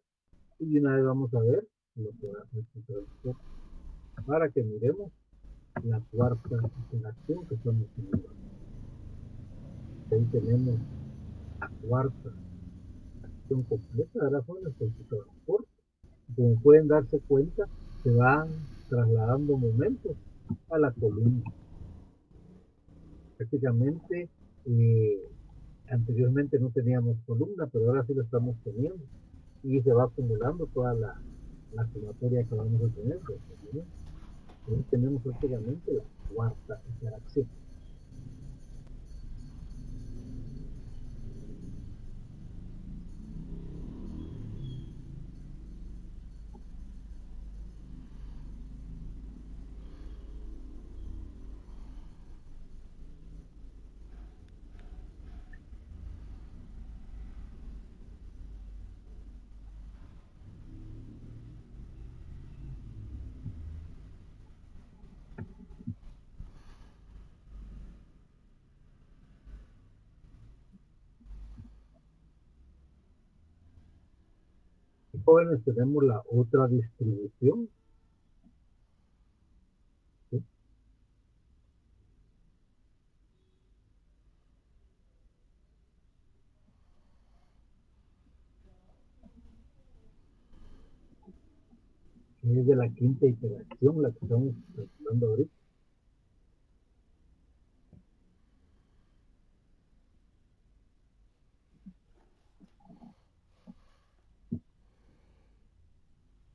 Y una vez vamos a ver lo que va a hacer este transporte para que miremos la cuarta interacción que estamos teniendo. Ahí tenemos la cuarta acción completa de las zonas con su transporte. Como pueden darse cuenta, se van trasladando momentos a la columna. Prácticamente anteriormente no teníamos columna, pero ahora sí lo estamos teniendo. Y se va acumulando toda la sumatoria que vamos a tener. Entonces tenemos prácticamente la cuarta interacción. Jóvenes, tenemos la otra distribución. ¿Sí? Que es de la quinta iteración, la que estamos calculando ahorita.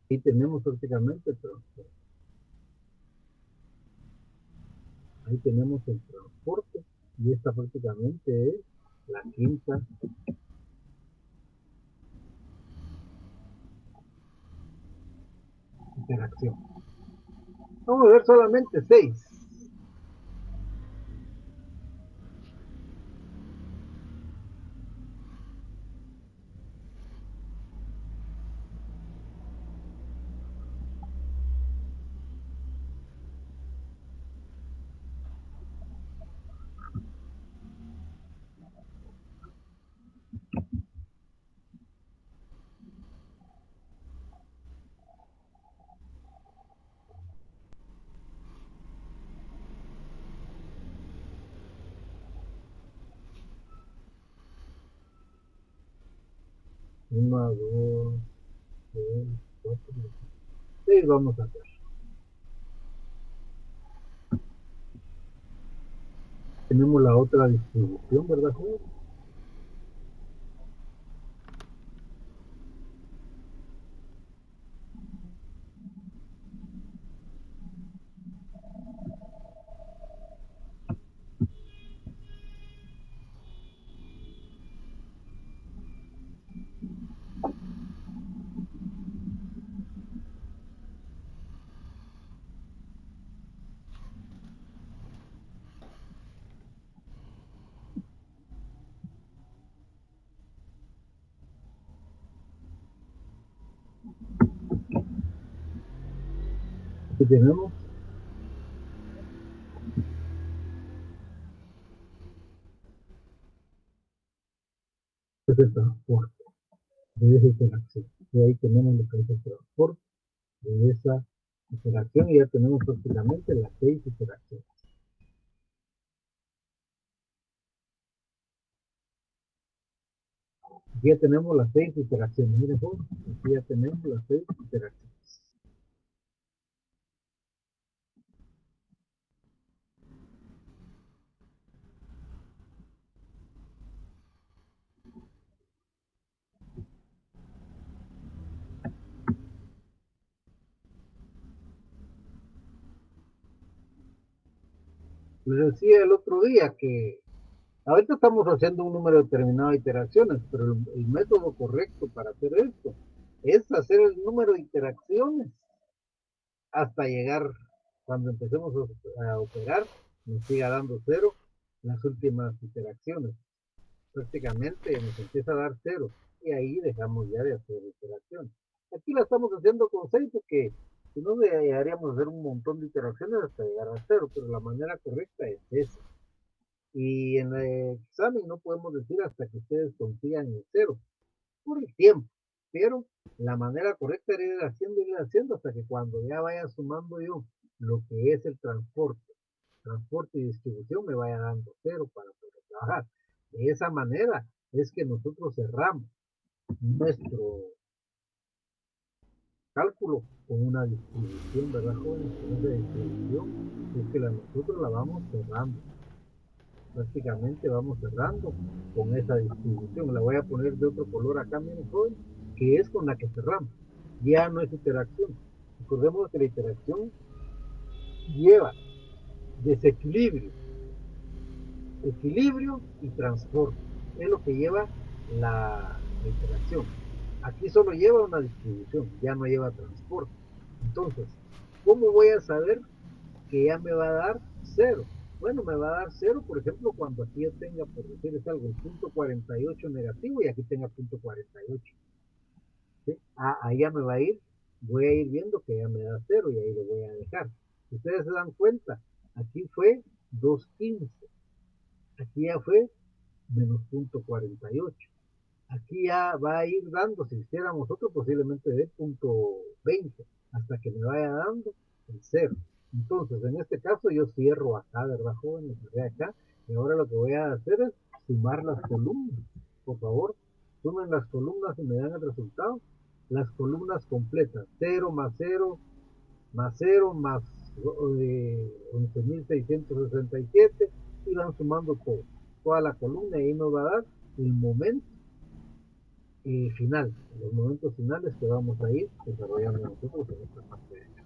Aquí tenemos prácticamente el transporte. Ahí tenemos el transporte y esta prácticamente es la quinta interacción. Vamos a ver solamente 6. Una, dos, tres, cuatro, 6 vamos a hacer. Tenemos la otra distribución, ¿verdad, joven? Aquí tenemos el transporte de esa interacción. Y ahí tenemos lo que es el transporte de esa interacción y ya tenemos prácticamente las 6 interacciones. Aquí ya tenemos las 6 interacciones. Miren, joven, aquí ya tenemos las 6 interacciones. Les decía el otro día que ahorita estamos haciendo un número determinado de iteraciones, pero el método correcto para hacer esto es hacer el número de interacciones hasta llegar, cuando empecemos a operar, nos siga dando cero las últimas interacciones. Prácticamente nos empieza a dar cero y ahí dejamos ya de hacer iteraciones. Aquí la estamos haciendo con 6 porque si no haríamos hacer un montón de iteraciones hasta llegar a cero, pero la manera correcta es esa. Y en el examen no podemos decir hasta que ustedes consigan el cero por el tiempo, pero la manera correcta era ir haciendo hasta que cuando ya vaya sumando yo lo que es el transporte y distribución me vaya dando cero para poder trabajar. De esa manera es que nosotros cerramos nuestro cálculo con una distribución, ¿verdad, jóvenes? Con esa distribución es que nosotros la vamos cerrando. Prácticamente vamos cerrando con esa distribución. La voy a poner de otro color acá, miren, joven, que es con la que cerramos. Ya no es interacción. Recordemos que la interacción lleva desequilibrio, equilibrio y transporte. Es lo que lleva la interacción. Aquí solo lleva una distribución, ya no lleva transporte. Entonces, ¿cómo voy a saber que ya me va a dar cero? Bueno, me va a dar cero, por ejemplo, cuando aquí yo tenga, por decirles algo, el punto 48 negativo y aquí tenga punto 48. ¿Sí? Ahí ya me va a ir, voy a ir viendo que ya me da cero y ahí lo voy a dejar. Si ustedes se dan cuenta, aquí fue 215, aquí ya fue menos punto 48. aquí ya va a ir dando, si hiciéramos otro, posiblemente de punto 20 hasta que me vaya dando el cero. Entonces, en este caso yo cierro acá, ¿verdad, jóvenes? Cerré acá, y ahora lo que voy a hacer es sumar las columnas. Por favor, sumen las columnas y me dan el resultado. Las columnas completas, cero más cero más cero más 11.667 y van sumando todo, toda la columna y ahí nos va a dar el momento final, los momentos finales que vamos a ir desarrollando nosotros en esta parte de acá.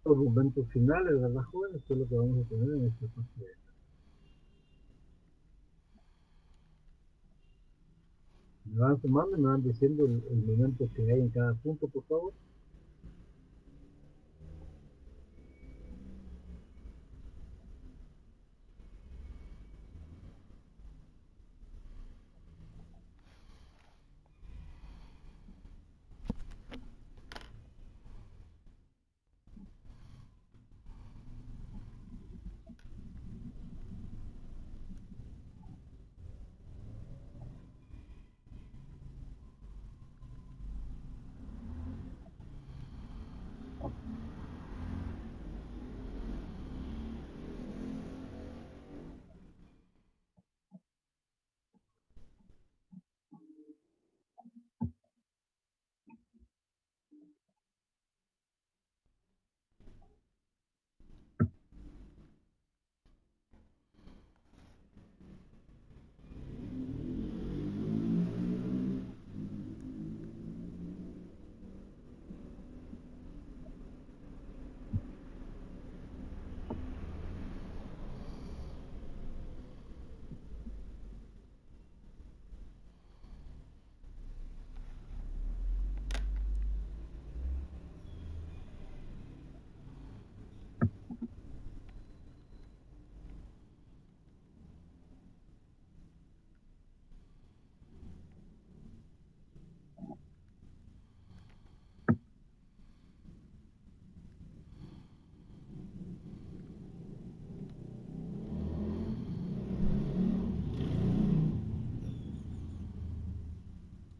Los momentos finales, ¿verdad, jóvenes? Esto es lo que vamos a tener en esta parte de acá. Me van sumando y me van diciendo el momento que hay en cada punto, por favor.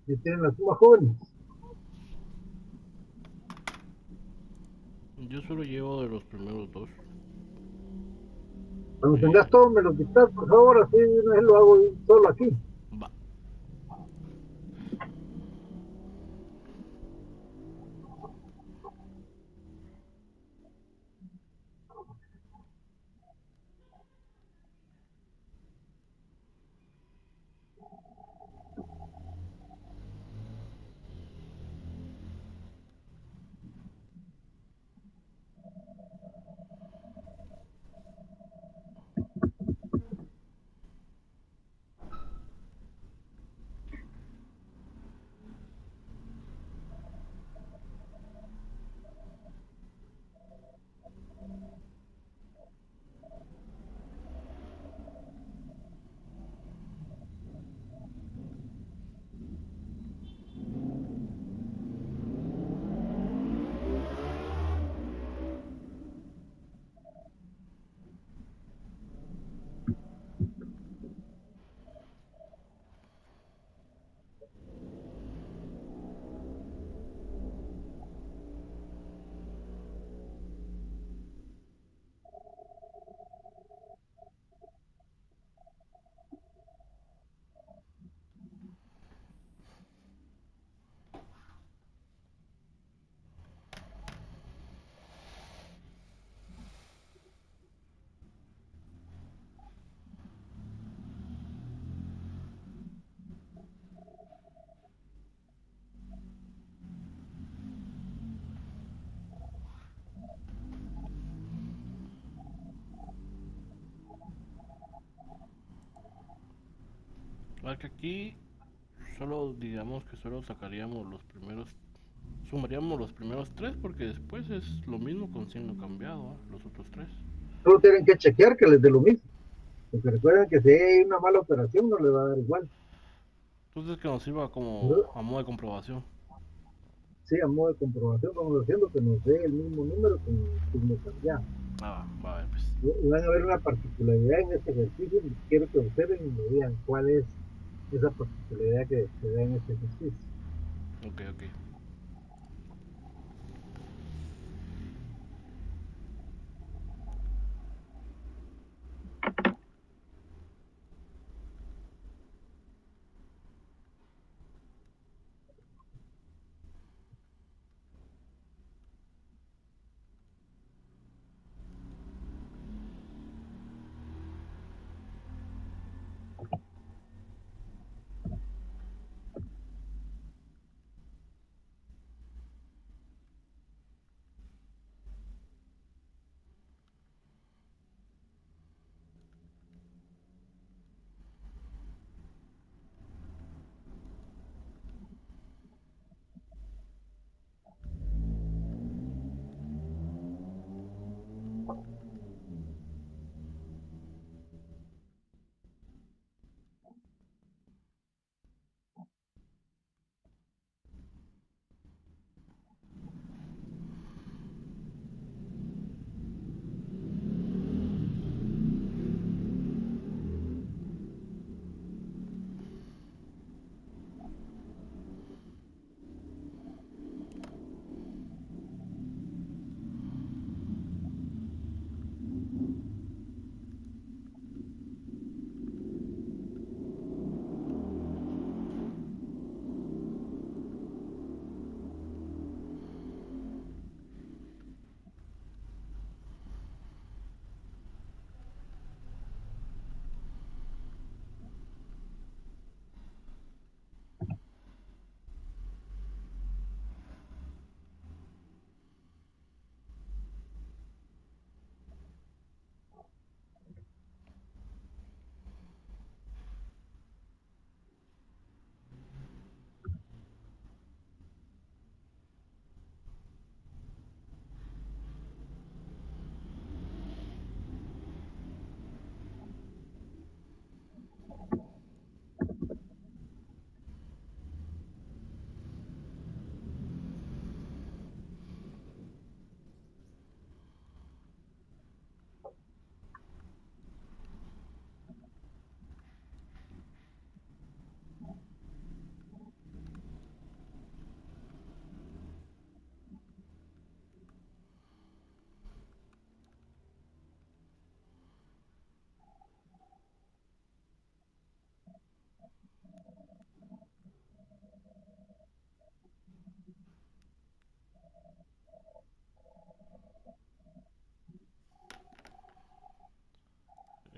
Y tienen la suma, jóvenes. Yo solo llevo de los primeros dos. Cuando Eh, tengas todo, me los dictas, por favor, así de una vez lo hago solo aquí. va. sea que aquí solo digamos que solo sacaríamos los primeros, sumaríamos los primeros tres porque después es lo mismo con signo cambiado, ¿ah? Los otros tres. Solo tienen que chequear que les dé lo mismo. Porque recuerden que si hay una mala operación no les va a dar igual. Entonces que nos sirva como ¿No? a modo de comprobación. Sí, a modo de comprobación vamos haciendo que nos dé el mismo número con el signo cambiado. Ah, va a ver, pues. Y van a ver una particularidad en este ejercicio. Quiero que observen y me digan cuál es esa particularidad que se da en este ejercicio. Ok, ok.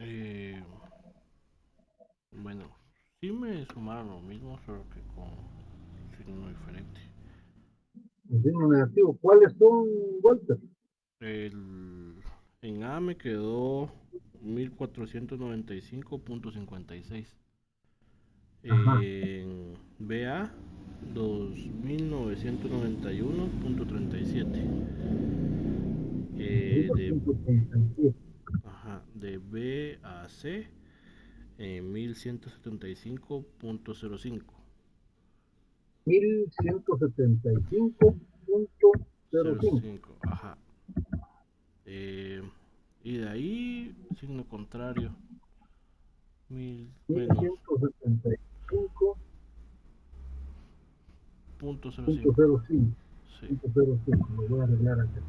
Eh, bueno, sí me sumaron lo mismo, solo que con signo diferente. El signo negativo. ¿Cuáles son, Walter? El, en A me quedó 1495.56. Ajá. En BA 2991.37. De, 1.37. ajá, de B a C 1175.05. 1175.05. 05, ajá. Eh, y de ahí, signo contrario, mil mil menos ciento setenta y cinco punto cero punto cinco cero cinco Sí. punto cero cinco. Lo voy a arreglar acá.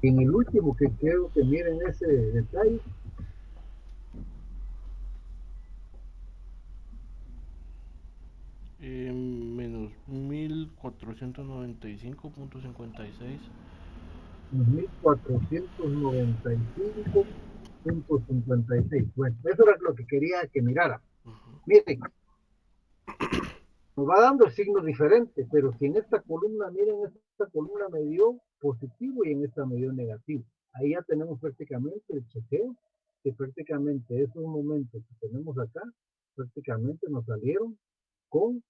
Y en el último que quiero que miren ese detalle, Menos 1495.56. 1495.56. Bueno, eso era lo que quería que mirara. Uh-huh. Miren, nos va dando signos diferentes, pero si en esta columna, miren, esta columna me dio positivo y en esta me dio negativo. Ahí ya tenemos prácticamente el chequeo que prácticamente esos momentos que tenemos acá, prácticamente nos salieron con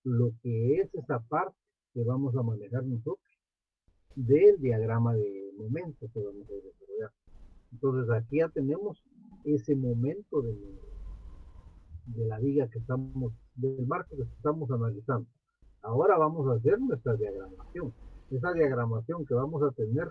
lo que es esa parte que vamos a manejar nosotros del diagrama de momentos que vamos a desarrollar. Entonces aquí ya tenemos ese momento de la viga que estamos, del marco que estamos analizando. Ahora vamos a hacer nuestra diagramación. Esa diagramación que vamos a tener,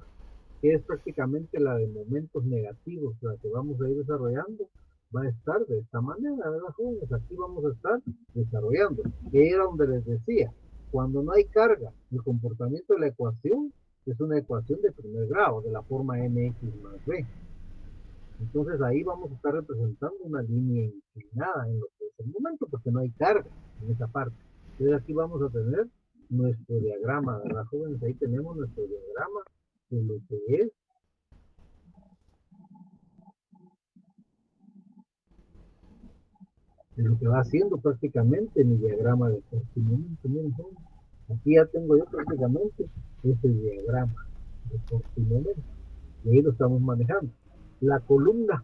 que es prácticamente la de momentos negativos, la que vamos a ir desarrollando, va a estar de esta manera, ¿verdad, jóvenes? Aquí vamos a estar desarrollando, que era donde les decía, cuando no hay carga, el comportamiento de la ecuación es una ecuación de primer grado, de la forma mx más b. Entonces ahí vamos a estar representando una línea inclinada en lo que es el momento, porque no hay carga en esa parte. Entonces aquí vamos a tener nuestro diagrama, ¿verdad, jóvenes? Ahí tenemos nuestro diagrama de lo que es, de lo que va haciendo prácticamente mi diagrama de cortimomento. Miren, jóvenes, aquí ya tengo yo prácticamente este diagrama de cortimomento. Y ahí lo estamos manejando. La columna,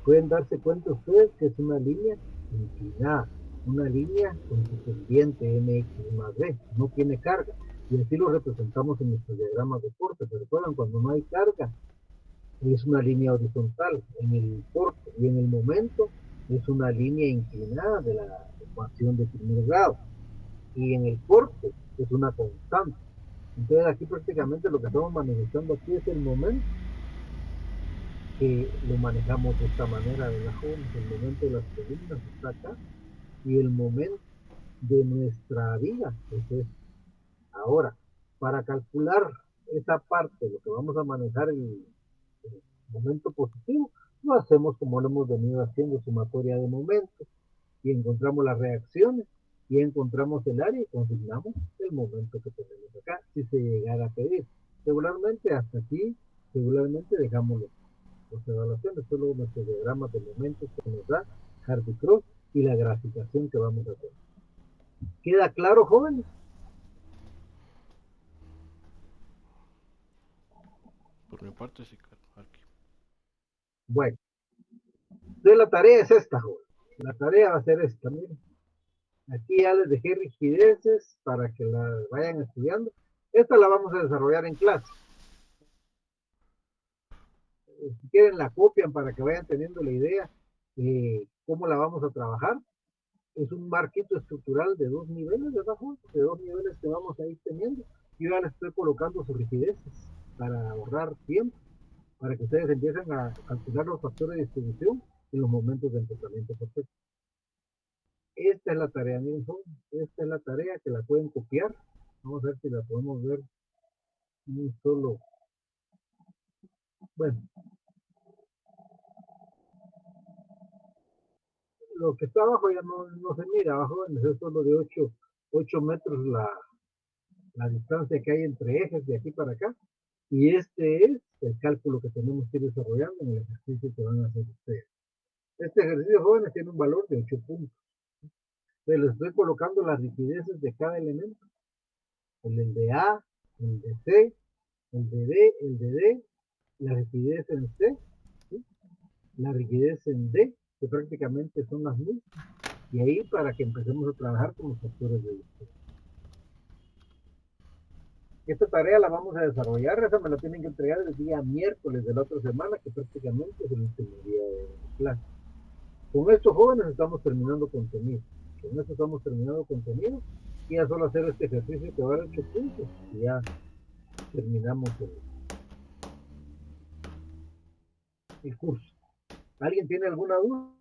pueden darse cuenta ustedes que es una línea inclinada, una línea con su pendiente mx más b, no tiene carga, y así lo representamos en nuestro diagrama de corte. ¿Se recuerdan? Cuando no hay carga es una línea horizontal, en el corte y en el momento es una línea inclinada de la ecuación de primer grado, y en el corte es una constante. Entonces aquí prácticamente lo que estamos manifestando aquí es el momento, que lo manejamos de esta manera de la jóvenes. El momento de las columnas está acá y el momento de nuestra vida es este. Ahora, para calcular esa parte, lo que vamos a manejar en el momento positivo, lo hacemos como lo hemos venido haciendo, sumatoria de momentos, y encontramos las reacciones y encontramos el área y consignamos el momento que tenemos acá, si se llegara a pedir. Regularmente hasta aquí, regularmente dejamos las evaluaciones, solo nuestros diagramas de momentos que nos da Hardy Cross y la graficación que vamos a hacer. ¿Queda claro, jóvenes? Por mi parte, sí, aquí. Bueno, entonces la tarea es esta, jóvenes. La tarea va a ser esta, miren. Aquí ya les dejé rigideces para que la vayan estudiando. Esta la vamos a desarrollar en clase. Si quieren la copian para que vayan teniendo la idea de cómo la vamos a trabajar. Es un marquito estructural de 2 niveles, ¿verdad, Juan? De 2 niveles que vamos a ir teniendo. Yo ya les estoy colocando sus rigideces para ahorrar tiempo, para que ustedes empiecen a calcular los factores de distribución y los momentos de empezamiento perfecto. Esta es la tarea, miren, esta es la tarea que la pueden copiar. Vamos a ver si la podemos ver en un solo. Bueno, lo que está abajo ya no se mira, abajo es solo de 8 metros la distancia que hay entre ejes de aquí para acá. Y este es el cálculo que tenemos que ir desarrollando en el ejercicio que van a hacer ustedes. Este ejercicio, jóvenes, tiene un valor de 8 puntos. Entonces les estoy colocando las rigideces de cada elemento. El de A, el de C, el de D, el de D, la rigidez en C, ¿sí? La rigidez en D, que prácticamente son las mismas. Y ahí para que empecemos a trabajar con los factores de distribución. Esta tarea la vamos a desarrollar, esa me la tienen que entregar el día miércoles de la otra semana, que prácticamente es el último día de clase. Con estos jóvenes estamos terminando contenido. Con esto estamos terminando contenido. Y ya solo hacer este ejercicio que va a dar 8 puntos. Y ya terminamos el curso. ¿Alguien tiene alguna duda?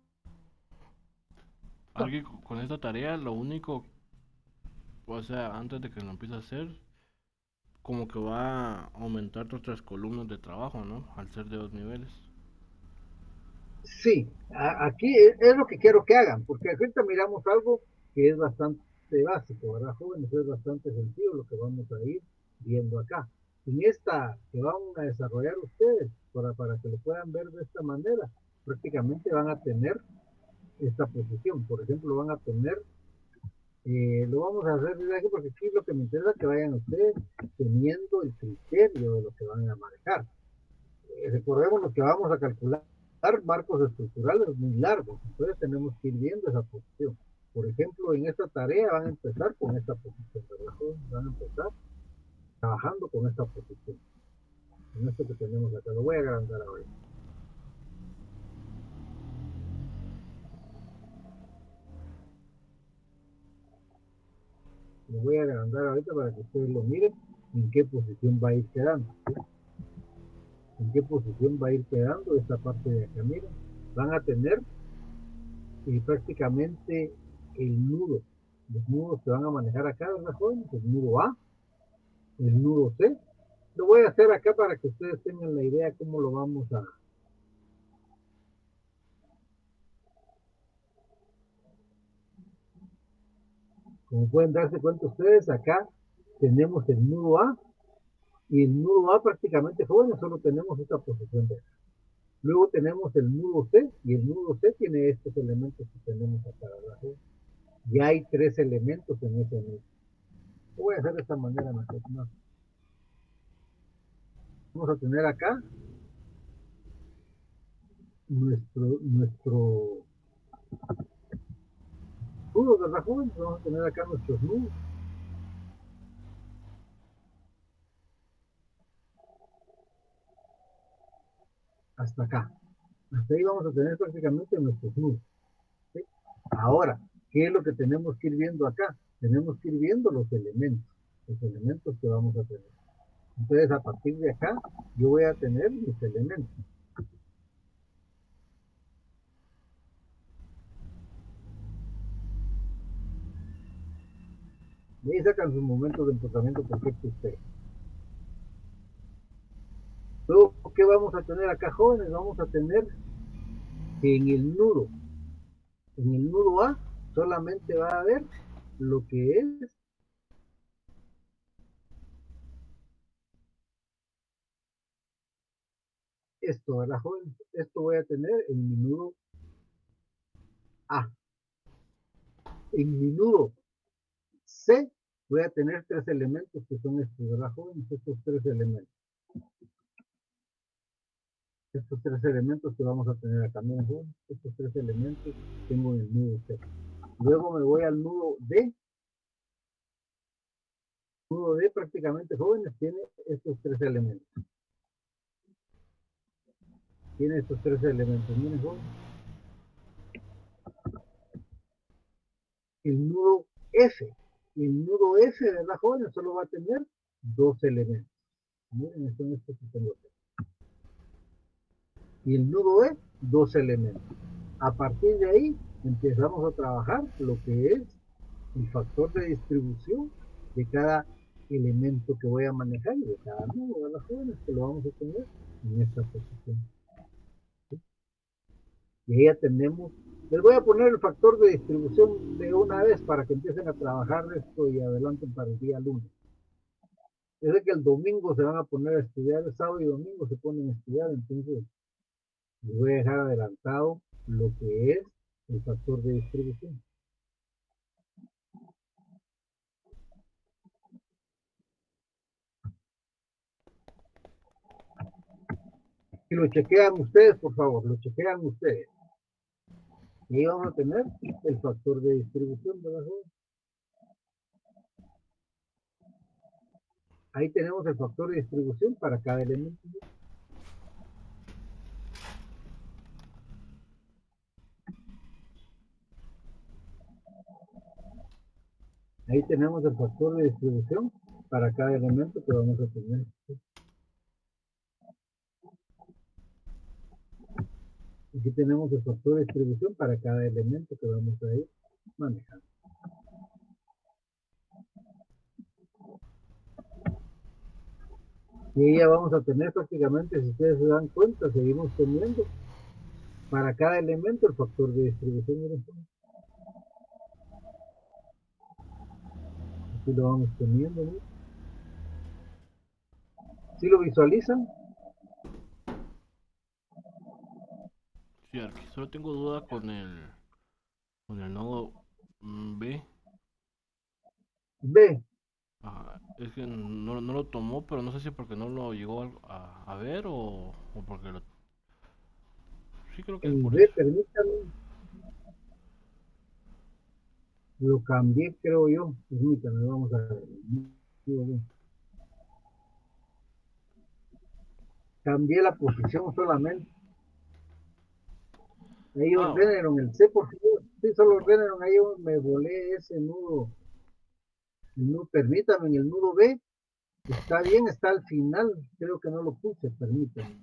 Alguien con esta tarea, lo único, o sea, antes de que lo empiece a hacer, como que va a aumentar otras columnas de trabajo, ¿no? Al ser de 2 niveles. Sí, aquí es lo que quiero que hagan, porque ahorita miramos algo que es bastante básico, ¿verdad, jóvenes? Es bastante sencillo lo que vamos a ir viendo acá. En esta que van a desarrollar ustedes, para que lo puedan ver de esta manera, prácticamente van a tener esta posición. Por ejemplo, van a tener, lo vamos a hacer desde aquí porque aquí lo que me interesa es que vayan ustedes teniendo el criterio de lo que van a manejar. Recordemos que vamos a calcular marcos estructurales muy largos, entonces tenemos que ir viendo esa posición. Por ejemplo, en esta tarea van a empezar con esta posición, ¿verdad? Van a empezar trabajando con esta posición, en esto que tenemos acá. Lo voy a agrandar ahora. Lo voy a agrandar ahorita para que ustedes lo miren en qué posición va a ir quedando. ¿Sí? En qué posición va a ir quedando esta parte de acá. Miren, van a tener prácticamente el nudo. Los nudos que van a manejar acá, ¿verdad, jóvenes? El nudo A, el nudo C. Lo voy a hacer acá para que ustedes tengan la idea cómo lo vamos a. Como pueden darse cuenta ustedes, acá tenemos el nudo A y el nudo A prácticamente, jóvenes, solo tenemos esta posición de acá. Luego tenemos el nudo C y el nudo C tiene estos elementos que tenemos acá, ¿verdad? Ya hay 3 elementos en ese nudo. Lo voy a hacer de esta manera mejor. ¿No? Vamos a tener acá nuestro nudos, ¿verdad, jóvenes? Vamos a tener acá nuestros nudos hasta acá. Hasta ahí vamos a tener prácticamente nuestros nudos. ¿Sí? Ahora, ¿qué es lo que tenemos que ir viendo acá? Tenemos que ir viendo los elementos que vamos a tener. Entonces, a partir de acá, yo voy a tener mis elementos. Y ahí sacan sus momentos de enfocamiento perfecto ustedes. Luego, ¿qué vamos a tener acá, jóvenes? Vamos a tener que en el nudo A, solamente va a haber lo que es esto, ¿verdad, jóvenes? Esto voy a tener en mi nudo A. En mi nudo C voy a tener 3 elementos que son estos, ¿verdad, jóvenes? Estos 3 elementos. Estos 3 elementos que vamos a tener acá, miren, jóvenes. Estos 3 elementos tengo en el nudo C. Luego me voy al nudo D. El nudo D prácticamente, jóvenes, tiene estos 3 elementos. Tiene estos 3 elementos. Miren, jóvenes. El nudo F. El nudo F, ¿verdad, jóvenes? Solo va a tener 2 elementos. Miren, son estos que tengo acá. Y el nudo E, 2 elementos. A partir de ahí empezamos a trabajar lo que es el factor de distribución de cada elemento que voy a manejar y de cada nudo de las jóvenes que lo vamos a tener en esta posición. ¿Sí? Y ahí ya tenemos, les voy a poner el factor de distribución de una vez para que empiecen a trabajar esto y adelanten para el día lunes. Es de que el domingo se van a poner a estudiar, el sábado y domingo se ponen a estudiar, entonces les voy a dejar adelantado lo que es el factor de distribución. Y lo chequean ustedes, por favor, lo chequean ustedes. Y ahí vamos a tener el factor de distribución de las jóvenes. Ahí tenemos el factor de distribución para cada elemento. Ahí tenemos el factor de distribución para cada elemento que vamos a tener. Aquí tenemos el factor de distribución para cada elemento que vamos a ir manejando. Y ahí ya vamos a tener prácticamente, si ustedes se dan cuenta, seguimos teniendo para cada elemento el factor de distribución. Miren, aquí lo vamos teniendo. ¿No? ¿Sí lo visualizan? Sí, Arqui, solo tengo duda con el nodo B. B. Es que no lo tomó, pero no sé si porque no lo llegó a ver o porque lo... Sí, creo que es El por B, eso. permítame, lo cambié, creo yo. Permítame, vamos a ver. Cambié la posición solamente. Ahí Ah, va. ordenen el C, por favor. Sí, solo Va. ordenen ahí, yo me volé ese nudo. El nudo, permítame, en el nudo B. Está bien, está al final. Creo que no lo puse, permítame.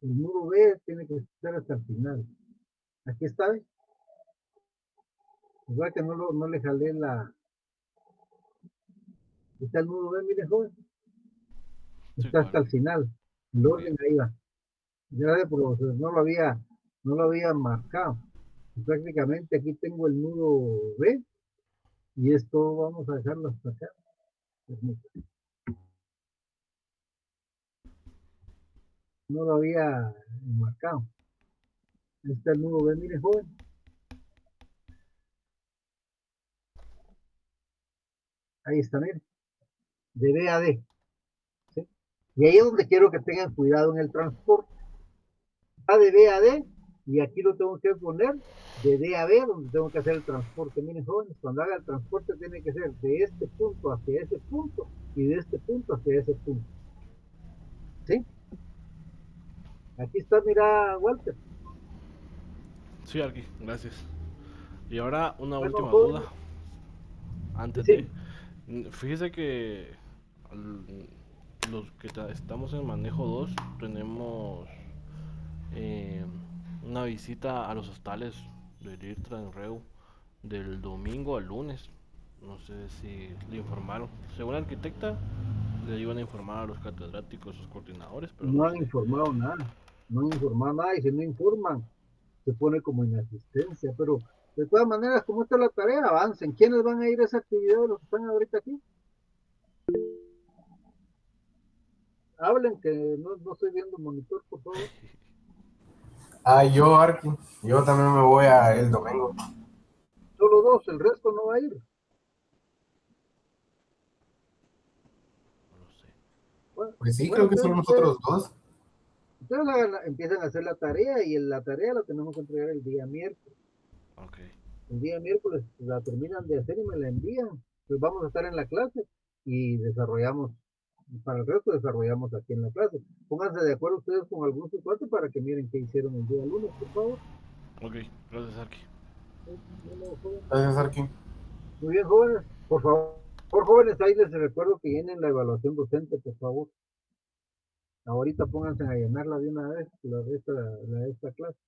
El nudo B tiene que estar hasta el final. Aquí está, ¿eh? Igual que no le jalé la. Está el nudo B, mire, joven. Sí, Está hasta cuál. el final. El Ok. orden ahí va. Gracias, profesor. No lo había marcado. Y prácticamente aquí tengo el nudo B y esto vamos a dejarlo hasta acá. Permítame. No lo había marcado. Ahí está el nudo B, mire, joven. Ahí está, mire. De B a D. ¿Sí? Y ahí es donde quiero que tengan cuidado en el transporte. Va de B a D y aquí lo tengo que poner de D a B, donde tengo que hacer el transporte. Miren, jóvenes, cuando haga el transporte tiene que ser de este punto hacia ese punto y de este punto hacia ese punto. ¿Sí? Aquí está, mira, Walter. Sí, Arqui, gracias. Y ahora una Bueno, última duda jóvenes, antes de... decime. Fíjese que los que estamos en manejo 2 tenemos eh, una visita a los hostales del IR Transreu del domingo al lunes. No sé si le informaron. Según la arquitecta, le iban a informar a los catedráticos, sus coordinadores, pero No no han sé. informado nada. No han informado nada y si no informan, se pone como inasistencia. Pero de todas maneras, como está la tarea, avancen. ¿Quiénes van a ir a esa actividad de los que están ahorita aquí? Hablen, que no estoy viendo monitor, por favor. Ah, yo, Arki, yo también me voy a el domingo. Solo dos, el resto no va a ir. No lo sé. Bueno, Pues sí, bueno, creo que solo entonces ustedes, nosotros dos. empiezan a hacer la tarea y la tarea la tenemos que entregar el día miércoles. Ok. El día miércoles la terminan de hacer y me la envían. Pues vamos a estar en la clase y desarrollamos, para el resto desarrollamos aquí en la clase. Pónganse de acuerdo ustedes con algún supuesto para que miren qué hicieron el día lunes, por favor. Ok, gracias, Arqui. Bueno, jóvenes. Gracias, Arki. Muy bien, jóvenes. Por jóvenes, ahí les recuerdo que llenen la evaluación docente, por favor. Ahorita pónganse a llenarla de una vez, la de esta clase.